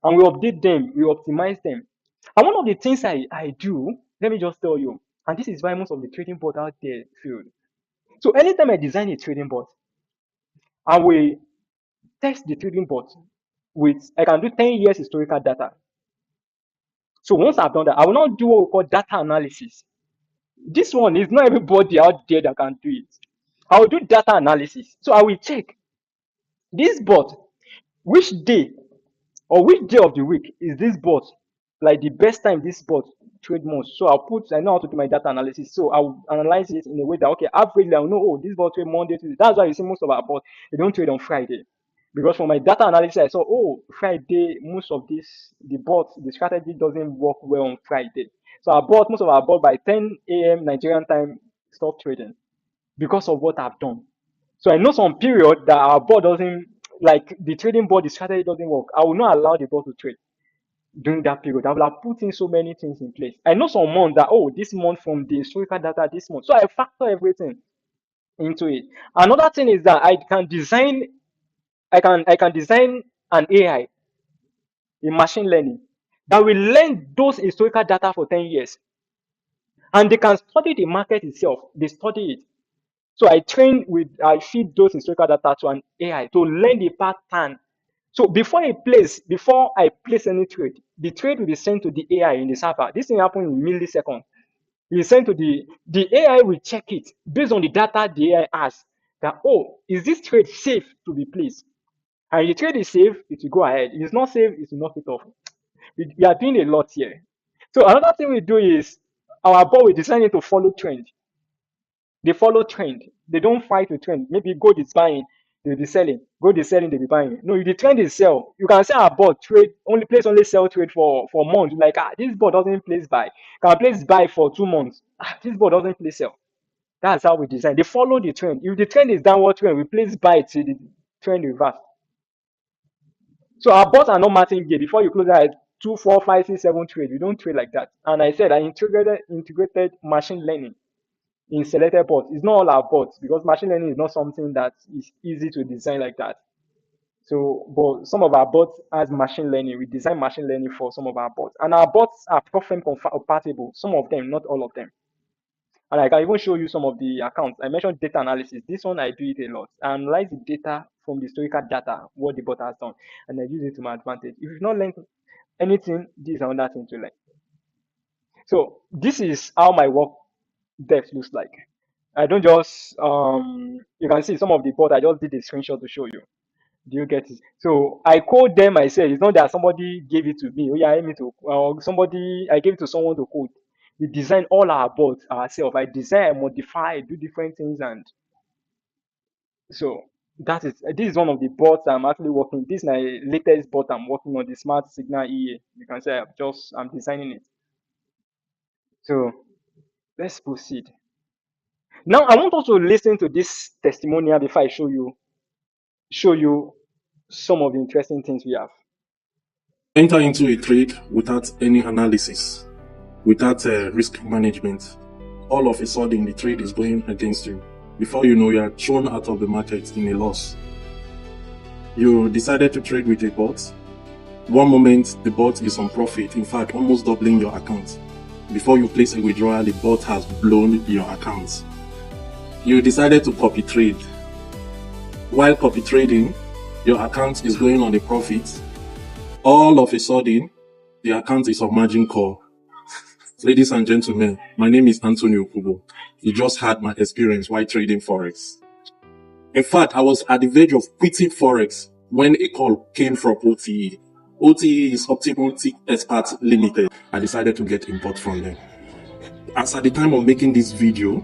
And we update them. We optimize them. And one of the things I do, let me just tell you, and this is why most of the trading bots out there fail. So anytime I design a trading bot, I will test the trading bot with, I can do 10 years historical data. So once I've done that, I will not do what we call data analysis. This one is not everybody out there that can do it. I will do data analysis. So I will check this bot, which day or which day of the week is this bot like the best time this bot trade most. So I know how to do my data analysis. So I'll analyze it in a way that, okay, averagely I'll know, oh, this bot trade Monday, Tuesday. That's why you see most of our bots, they don't trade on Friday. Because for my data analysis, I saw, oh, Friday, most of the bots, the strategy doesn't work well on Friday. So most of our bots by 10 a.m. Nigerian time stop trading because of what I've done. So I know some period that our board doesn't, like the trading board, the strategy doesn't work. I will not allow the board to trade during that period. I will have put in so many things in place. I know some months that, oh, this month from the historical data this month. So I factor everything into it. Another thing is that I can design an AI in machine learning that will learn those historical data for 10 years. And they can study the market itself. They study it. So I feed those historical data to an AI to learn the pattern. So before I place any trade, the trade will be sent to the AI in the server. This thing happens in milliseconds. It is sent to the AI will check it based on the data the AI has. That, oh, is this trade safe to be placed? And if the trade is safe, it will go ahead. If it's not safe, it will knock it off. We are doing a lot here. So another thing we do is our board we decided to follow trend. They follow trend. They don't fight with trend. Maybe gold is buying, they'll be selling. Gold is selling, they'll be buying. No, if the trend is sell, you can say our board trade only sell trade for months. Like, this board doesn't place buy. Can place buy for 2 months. This board doesn't place sell. That's how we design. They follow the trend. If the trend is downward trend, we place buy till the trend reverse. So our bots are not martingale. Before you close that 2, 4, 5, 6, 7 trade, we don't trade like that. And I said I integrated machine learning in selected bots. It's not all our bots because machine learning is not something that is easy to design like that. So, but some of our bots has machine learning. We design machine learning for some of our bots, and our bots are platform compatible. Some of them, not all of them. And I can even show you some of the accounts. I mentioned data analysis. This one I do it a lot. I analyze the data from the historical data, what the bot has done, and I use it to my advantage. If you've not learned anything, this is another thing to learn. So this is how my work depth looks like. I don't just you can see some of the board. I just did a screenshot to show you. Do you get it? So I code them myself. It's not that somebody gave it to me. Oh yeah, I need to somebody I gave it to someone to code. We design all our boards ourselves. I design, I modify, do different things, and so this is one of the boards I'm actually working. This is my latest board I'm working on, the Smart Signal EA. You can say I'm designing it. So let's proceed. Now I want us to listen to this testimonial before I show you some of the interesting things we have. Enter into a trade without any analysis, without risk management. All of a sudden, the trade is going against you. Before you know, you are thrown out of the market in a loss. You decided to trade with a bot. One moment, the bot is on profit, in fact, almost doubling your account. Before you place a withdrawal, the bot has blown your account. You decided to copy trade. While copy trading, your account is going on a profit. All of a sudden, the account is on margin call. Ladies and gentlemen, my name is Antonio Kubo. You just had my experience while trading Forex. In fact, I was at the verge of quitting Forex when a call came from OTE. OTE is Optimal Expert Limited. I decided to get import from them. As at the time of making this video,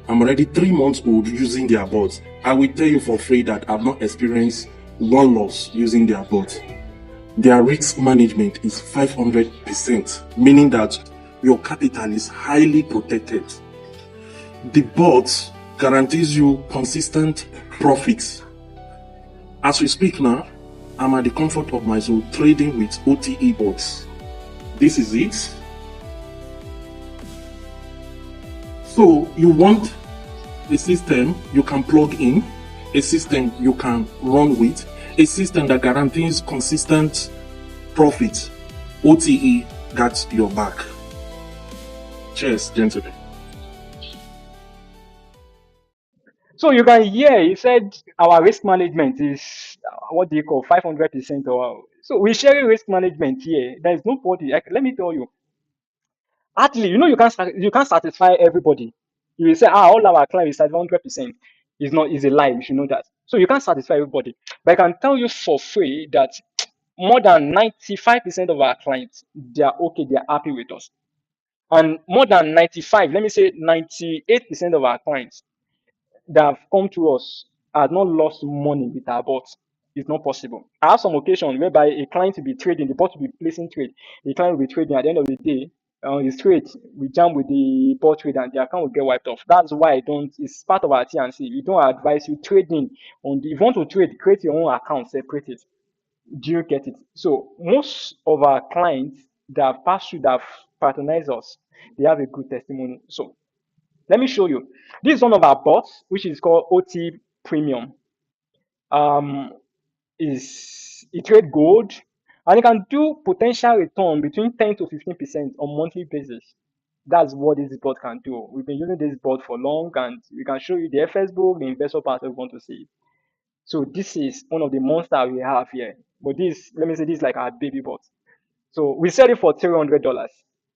I'm already 3 months old using their bot. I will tell you for free that I've not experienced one loss using their bot. Their risk management is 500%, meaning that your capital is highly protected. The bot guarantees you consistent profits. As we speak now, I'm at the comfort of my zone trading with OTE bots. This is it. So you want a system you can plug in, a system you can run with, a system that guarantees consistent profit. OTE got your back. Cheers, gentlemen. So you can hear he said our risk management is what do you call 500% or so we're sharing risk management here. There is nobody. Let me tell you, actually, you can't satisfy everybody. You will say, all our clients is 100%. Is not is a lie. You should know that. So you can't satisfy everybody. But I can tell you for free that more than 95% of our clients, they are okay, they are happy with us. And more than 95, let me say 98% of our clients that have come to us have not lost money with our bots. It's not possible. I have some occasion whereby a client will be trading, the bot will be placing trade, the client will be trading at the end of the day. His trade we jam with the bot trade and the account will get wiped off. That's why I don't. It's part of our T&C. We don't advise you trading on the. If you want to trade, create your own account, separate it. Do you get it? So most of our clients that have passed through, that have patronized us, they have a good testimony. So let me show you. This is one of our bots, which is called OT Premium. Um, is it trade gold, and it can do potential return between 10 to 15% on monthly basis. That's what this bot can do. We've been using this bot for long, and we can show you the FS book, the investor part if you want to see it. So this is one of the monsters we have here. But this, let me say, this is like our baby bot. So we sell it for $300.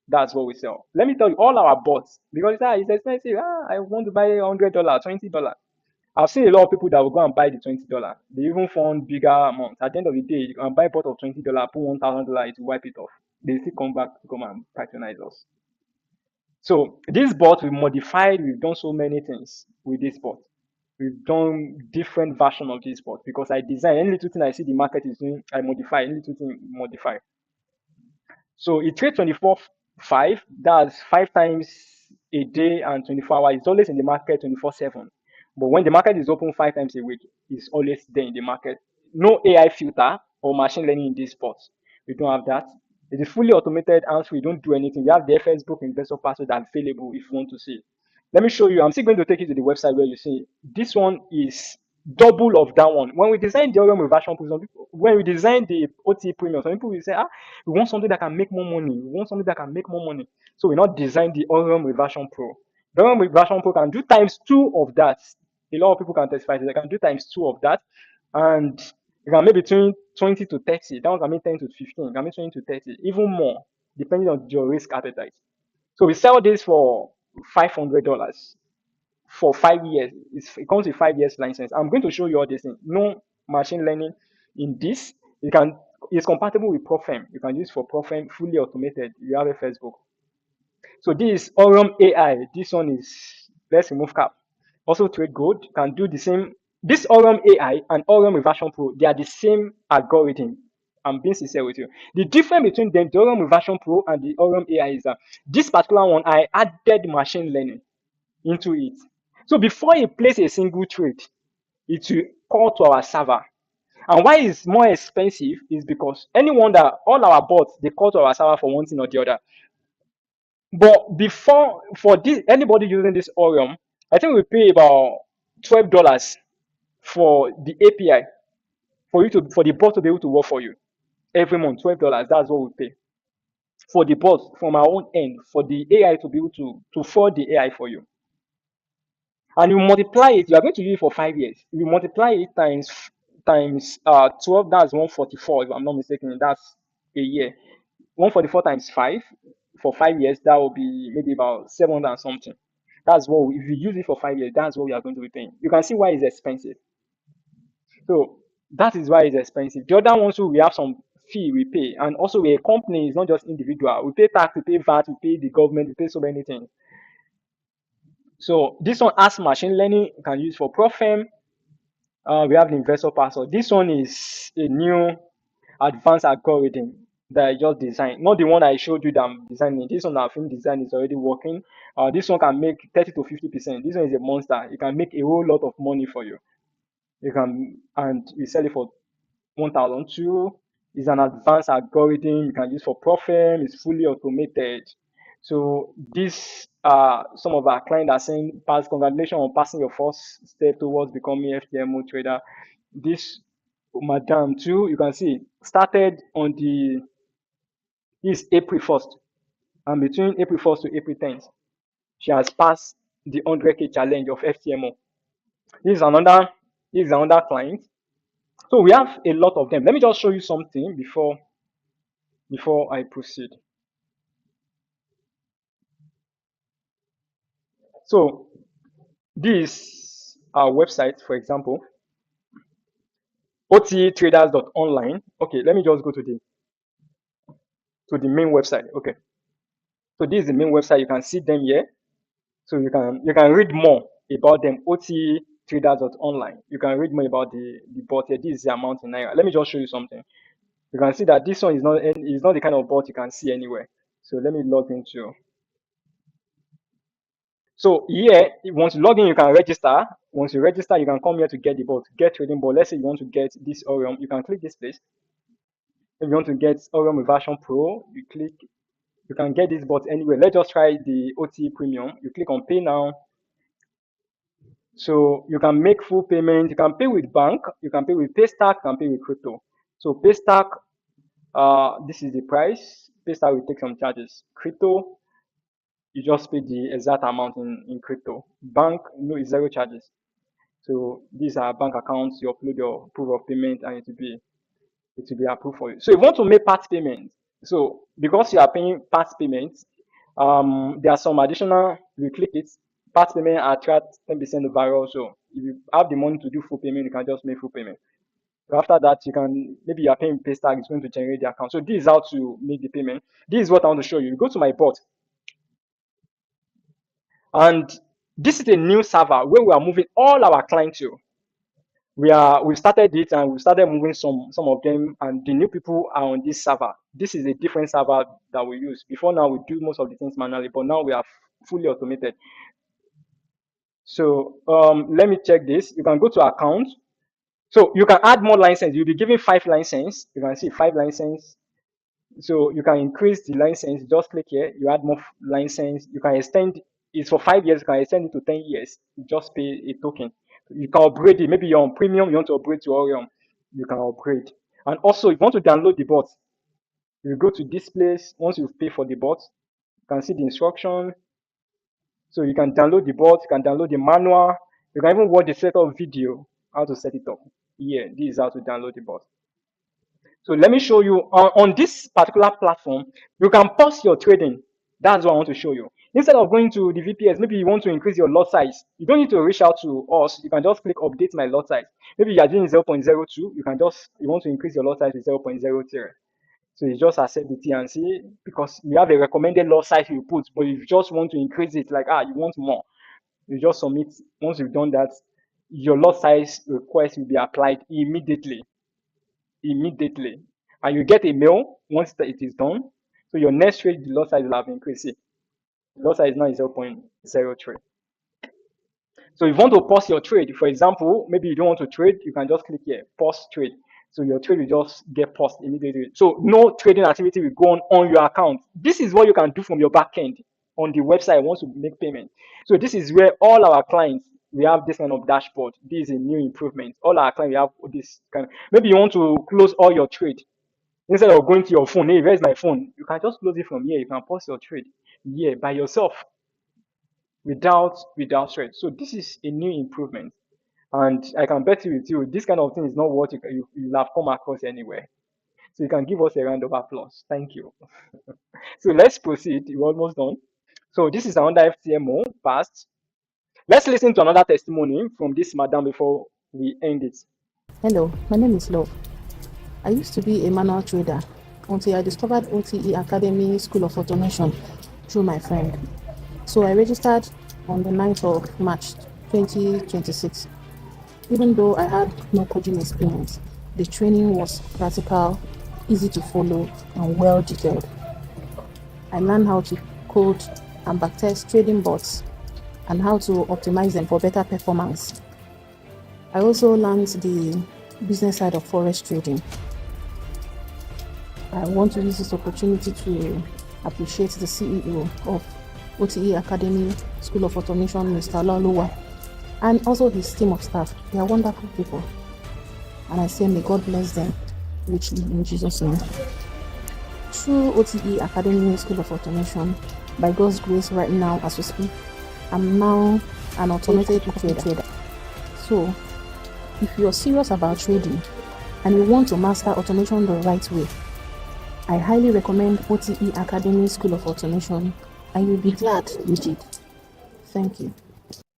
That's what we sell. Let me tell you, all our bots, because it's expensive. I want to buy $100, $20. I've seen a lot of people that will go and buy the $20. They even found bigger amounts. At the end of the day, you can buy a bot of $20, put $1,000, to wipe it off. They still come back to come and patronize us. So this bot we modified. We've done so many things with this bot. We've done different version of this bot because I design any little thing I see the market is doing, I modify any little thing, modify. So it trades 24/5. That's 5 times a day and 24 hours. It's always in the market 24/7. But when the market is open 5 times a week, it's always there in the market. No AI filter or machine learning in this spot. We don't have that. It is fully automated and we don't do anything. We have the FS book investor password available if you want to see it. Let me show you. I'm still going to take you to the website where you see this one is double of that one. When we design the Orion reversion pool, when we design the OT premium, some people will say, we want something that can make more money. We want something that can make more money. So we not design the Orion reversion pro. The Orion reversion pro can do times 2 of that. A lot of people can testify that they can do times 2 of that. And you can make between 20 to 30. That one can make 10 to 15. You can make 20 to 30. Even more, depending on your risk appetite. So we sell this for $500 for 5 years. It comes with 5 years license. I'm going to show you all this thing. No machine learning in this. It's compatible with Profem. You can use for Profem, fully automated. You have a Facebook. So this is Orion AI. This one is, let's remove cap. Also trade gold, can do the same. This Orion AI and Orion Reversion Pro, they are the same algorithm. I'm being sincere with you. The difference between them, the Orion Reversion Pro and the Orion AI, is that this particular one, I added machine learning into it. So before you place a single trade, it will call to our server. And why it's more expensive is because anyone that all our bots, they call to our server for one thing or the other. But before, for this, anybody using this Orion, I think we pay about $12 for the API for the bot to be able to work for you every month. $12. That's what we pay for the bot from our own end, for the AI to be able to forward the AI for you. And you multiply it. You are going to use it for 5 years. If you multiply it times 12, that's 144. If I'm not mistaken, that's a year. 144 times 5 for 5 years, that will be maybe about 700 and something. That's what if you use it for 5 years, that's what we are going to be paying. You can see why it's expensive. So that is why it's expensive. The other ones, we have some fee we pay, and also we're a company, it's not just individual. We pay tax, we pay VAT, we pay the government, we pay so many things. So this one has machine learning, you can use for Profem. We have the investor password. This one is a new advanced algorithm that I just designed. Not the one I showed you that I'm designing. This one I've been designed is already working. This one can make 30 to 50%. This one is a monster. It can make a whole lot of money for you. You can, and you sell it for 1,002. It's an advanced algorithm you can use for profit. It's fully automated. So this some of our clients are saying, "Pass, congratulations on passing your first step towards becoming FTMO trader." This madam too, you can see, started on the this April 1st, and between April 1st to April 10th, she has passed the 100K challenge of FTMO. This is another this is another client. So we have a lot of them. Let me just show you something before I proceed. So this website, for example, otetraders.online. Okay, let me just go to the main website. Okay, so this is the main website. You can see them here. So you can read more about them. otetraders.online. You can read more about the bot here. This is the amount in naira. Let me just show you something. You can see that this one is not the kind of bot you can see anywhere. So let me log into. So here, once you log in, you can register. Once you register, you can come here to get the bot, get trading bot. Let's say you want to get this Orion, you can click this place. If you want to get Orion version Pro, you click. You can get this bot anywhere. Let's just try the OT Premium. You click on Pay Now. So you can make full payment. You can pay with bank. You can pay with Paystack. You can pay with crypto. So Paystack, this is the price. Paystack will take some charges. Crypto, you just pay the exact amount in crypto. Bank, no, it's zero charges. So these are bank accounts. You upload your proof of payment, and it will be approved for you. So if you want to make part payment, so because you are paying part payment, there are some additional. You click it. Part payment attract 10% overall. So if you have the money to do full payment, you can just make full payment. So after that, you can, maybe you are paying Paystack, it's going to generate the account. So this is how to make the payment. This is what I want to show you. You go to my bot, and this is a new server where we are moving all our clients to. We've started it, and we started moving some of them, and the new people are on this server. This is a different server that we use. Before now, we do most of the things manually, but now we are fully automated. So let me check this. You can go to account. So you can add more license. You'll be given 5 license. You can see 5 license. So you can increase the license. Just click here. You add more license. You can extend. It's for 5 years. You can extend it to 10 years. You just pay a token. You can upgrade it. Maybe you're on premium. You want to upgrade to Orion. You can upgrade. And also, if you want to download the bot, you go to this place. Once you pay for the bot, you can see the instruction. So you can download the bot. You can download the manual. You can even watch the setup video, how to set it up. Here, this is how to download the bot. So let me show you on this particular platform, you can pause your trading. That's what I want to show you. Instead of going to the VPS, maybe you want to increase your lot size. You don't need to reach out to us. You can just click update my lot size. Maybe you are doing 0.02. You want to increase your lot size to 0.03. So you just accept the TNC because we have a recommended lot size you put, but if you just want to increase it, like you want more, you just submit. Once you've done that, your lot size request will be applied immediately, and you get a mail once it is done. So your next trade, the lot size will have increased. See, the lot size now is 0.03. So if you want to pause your trade, for example, maybe you don't want to trade, you can just click here, pause trade. So your trade will just get paused immediately. So no trading activity will go on your account. This is what you can do from your back end on the website once you make payment. So this is where all our clients, we have this kind of dashboard. This is a new improvement. All our clients, we have this kind of, maybe you want to close all your trade. Instead of going to your phone, hey, where's my phone? You can just close it from here. You can pause your trade here by yourself without stress. So this is a new improvement. And I can bet you with you, this kind of thing is not what you have come across anywhere. So you can give us a round of applause. Thank you. So let's proceed. We're almost done. So this is another FTMO passed. Let's listen to another testimony from this madam before we end it. Hello, my name is Love. I used to be a manual trader until I discovered OTE Academy School of Automation through my friend. So I registered on the 9th of March 2026. Even though I had no coding experience, the training was practical, easy to follow, and well detailed. I learned how to code and backtest trading bots and how to optimize them for better performance. I also learned the business side of forex trading. I want to use this opportunity to appreciate the CEO of OTE Academy School of Automation, Mr. Lalowa, and also his team of staff. They are wonderful people. And I say, may God bless them richly in Jesus' name. Through OTE Academy School of Automation, by God's grace, right now as we speak, I'm now an automated trader. So, if you're serious about trading and you want to master automation the right way, I highly recommend OTE Academy School of Automation, and you'll be glad you did. Thank you.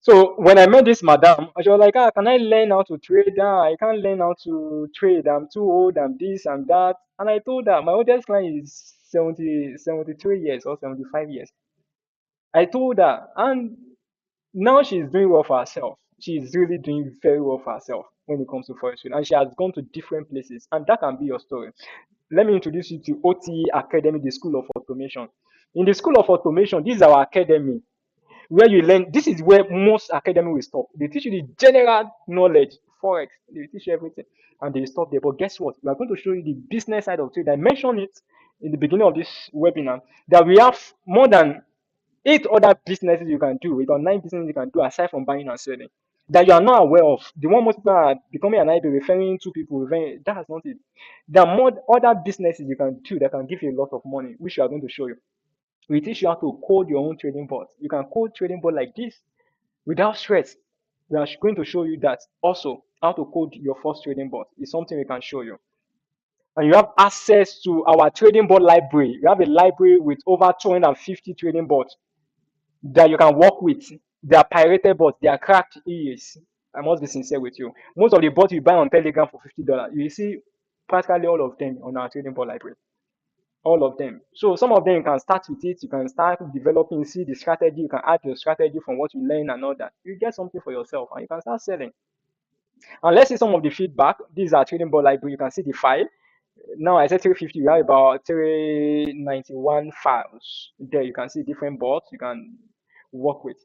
So when I met this madam, she was like, can I learn how to trade? I can't learn how to trade. I'm too old. I'm this, I'm that. And I told her, my oldest client is 73 years or 75 years. I told her, and now she's doing well for herself. She's really doing very well for herself when it comes to forex trading. And she has gone to different places. And that can be your story. Let me introduce you to OTE Academy, the School of Automation. In the School of Automation, this is our academy where you learn. This is where most academy will stop. They teach you the general knowledge, forex. They teach you everything, and they stop there. But guess what? We are going to show you the business side of trade. I mentioned it in the beginning of this webinar that we have more than 8 other businesses you can do. We got 9 businesses you can do aside from buying and selling that you are not aware of. The one most people are becoming an IB referring to people. That's not it. There are more other businesses you can do that can give you a lot of money, which we are going to show you. We teach you how to code your own trading bot. You can code trading bot like this without stress. We are going to show you that also how to code your first trading bot is something we can show you. And you have access to our trading bot library. We have a library with over 250 trading bots that you can work with. They are pirated bots, they are cracked EAs. I must be sincere with you. Most of the bots you buy on Telegram for $50, you see practically all of them on our trading bot library. All of them. So some of them you can start with it, you can start developing, see the strategy, you can add your strategy from what you learn and all that. You get something for yourself and you can start selling. And let's see some of the feedback. These are trading bot library. You can see the file. Now I said 350, we have about 391 files. There you can see different bots you can work with.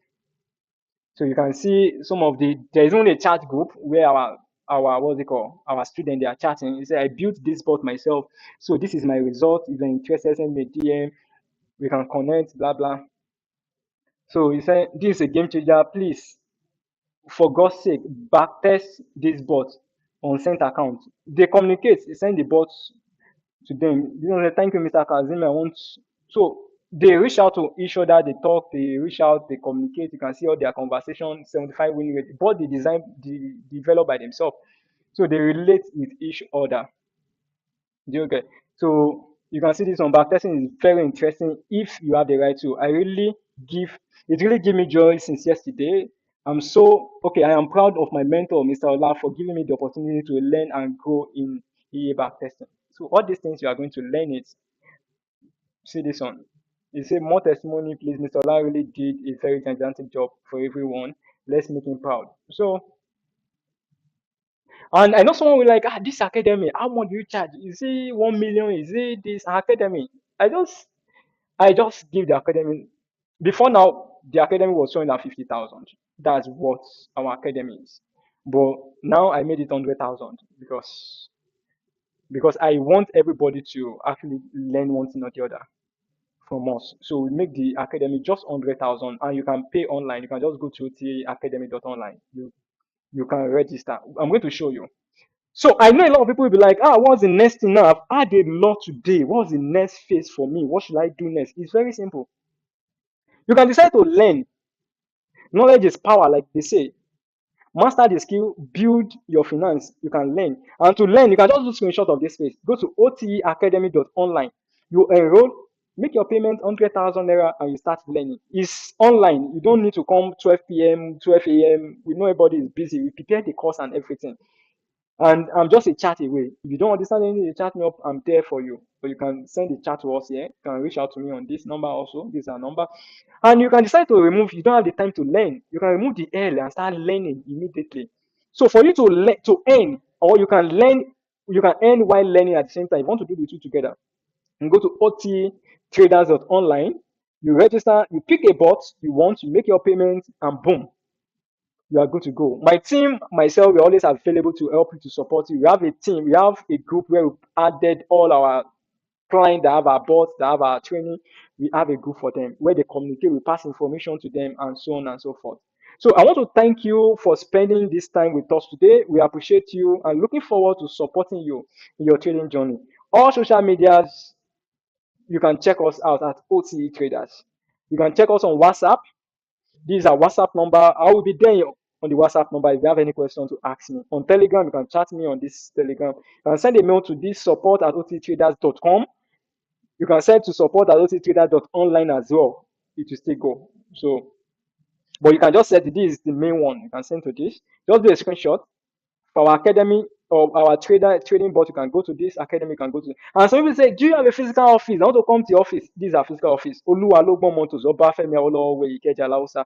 So you can see some of there is only a chat group where our what's it called, our student, they are chatting. He said, I built this bot myself, so this is my result. If you're interested, send me a DM, we can connect, blah blah. So he said, this is a game changer, please, for God's sake, backtest this bot on sent account. They communicate, they send the bots to them. Thank you, Mr. Kazim. I want. So they reach out to each other, they talk, they reach out, they communicate. You can see all their conversation, 75 winning rate. But they design, develop by themselves. So they relate with each other. Do you get? So you can see this one. Backtesting is very interesting if you have the right tool. It really give me joy since yesterday. I am proud of my mentor, Mr. Ola, for giving me the opportunity to learn and grow in EA backtesting. So all these things you are going to learn it. See this one. You say more testimony, please. Mr. Ola really did a very gigantic job for everyone. Let's make him proud. So, and I know someone will like, this academy, how much do you charge? Is it 1 million? Is it this academy? I just give the academy. Before now, the academy was showing at 50,000. That's what our academy is. But now I made it 100,000 because I want everybody to actually learn one thing or the other from us. So we make the academy just 100,000, and you can pay online. You can just go to tacademy.online. You can register. I'm going to show you. So I know a lot of people will be like, what's the next thing now? I've had a lot today. What's the next phase for me? What should I do next? It's very simple. You can decide to learn. Knowledge is power, like they say. Master the skill, build your finance. You can learn. And to learn, you can just do screenshot of this page. Go to oteacademy.online. You enroll, make your payment 100,000 naira, and you start learning. It's online. You don't need to come 12 p.m., 12 a.m. We know everybody is busy. We prepare the course and everything. And I'm just a chat away. If you don't understand anything, you chat me up. I'm there for you. So you can send the chat to us here. You can reach out to me on this number also. This is our number. And you can decide to remove. You don't have the time to learn. You can remove the L and start learning immediately. So for you to learn, to earn, or you can learn, you can earn while learning at the same time. If you want to do the two together, you go to ottraders.online. You register, you pick a bot you want, you make your payment, and boom, you are good to go. My team, myself, we're always available to help you, to support you. We have a team, we have a group where we added all our clients that have our bots, that have our training. We have a group for them where they communicate, we pass information to them, and so on and so forth. So I want to thank you for spending this time with us today. We appreciate you and looking forward to supporting you in your trading journey. All social medias, you can check us out at OTE Traders. You can check us on WhatsApp. This is our WhatsApp number. I will be there on the WhatsApp number if you have any questions to ask me. On Telegram, you can chat me on this Telegram. You can send a mail to this support@otraders.com. You can send to support@otraders.online as well. It will still go. So, but you can just set this is the main one. You can send to this. Just do a screenshot for our academy or our trading bot. You can go to this academy. You can go to. And some people say, "Do you have a physical office? I want to come to your office." This is our physical office. Oluwalogbon Motors, Obafemi Awolowo Way, Ikeja, Lausa.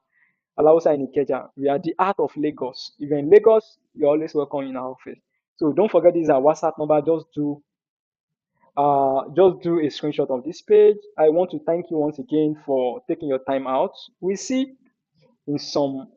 Alausa in Ikeja. We are the art of Lagos. If you're in Lagos, you're always welcome in our office. So don't forget this is our WhatsApp number. Just do a screenshot of this page. I want to thank you once again for taking your time out. We see in some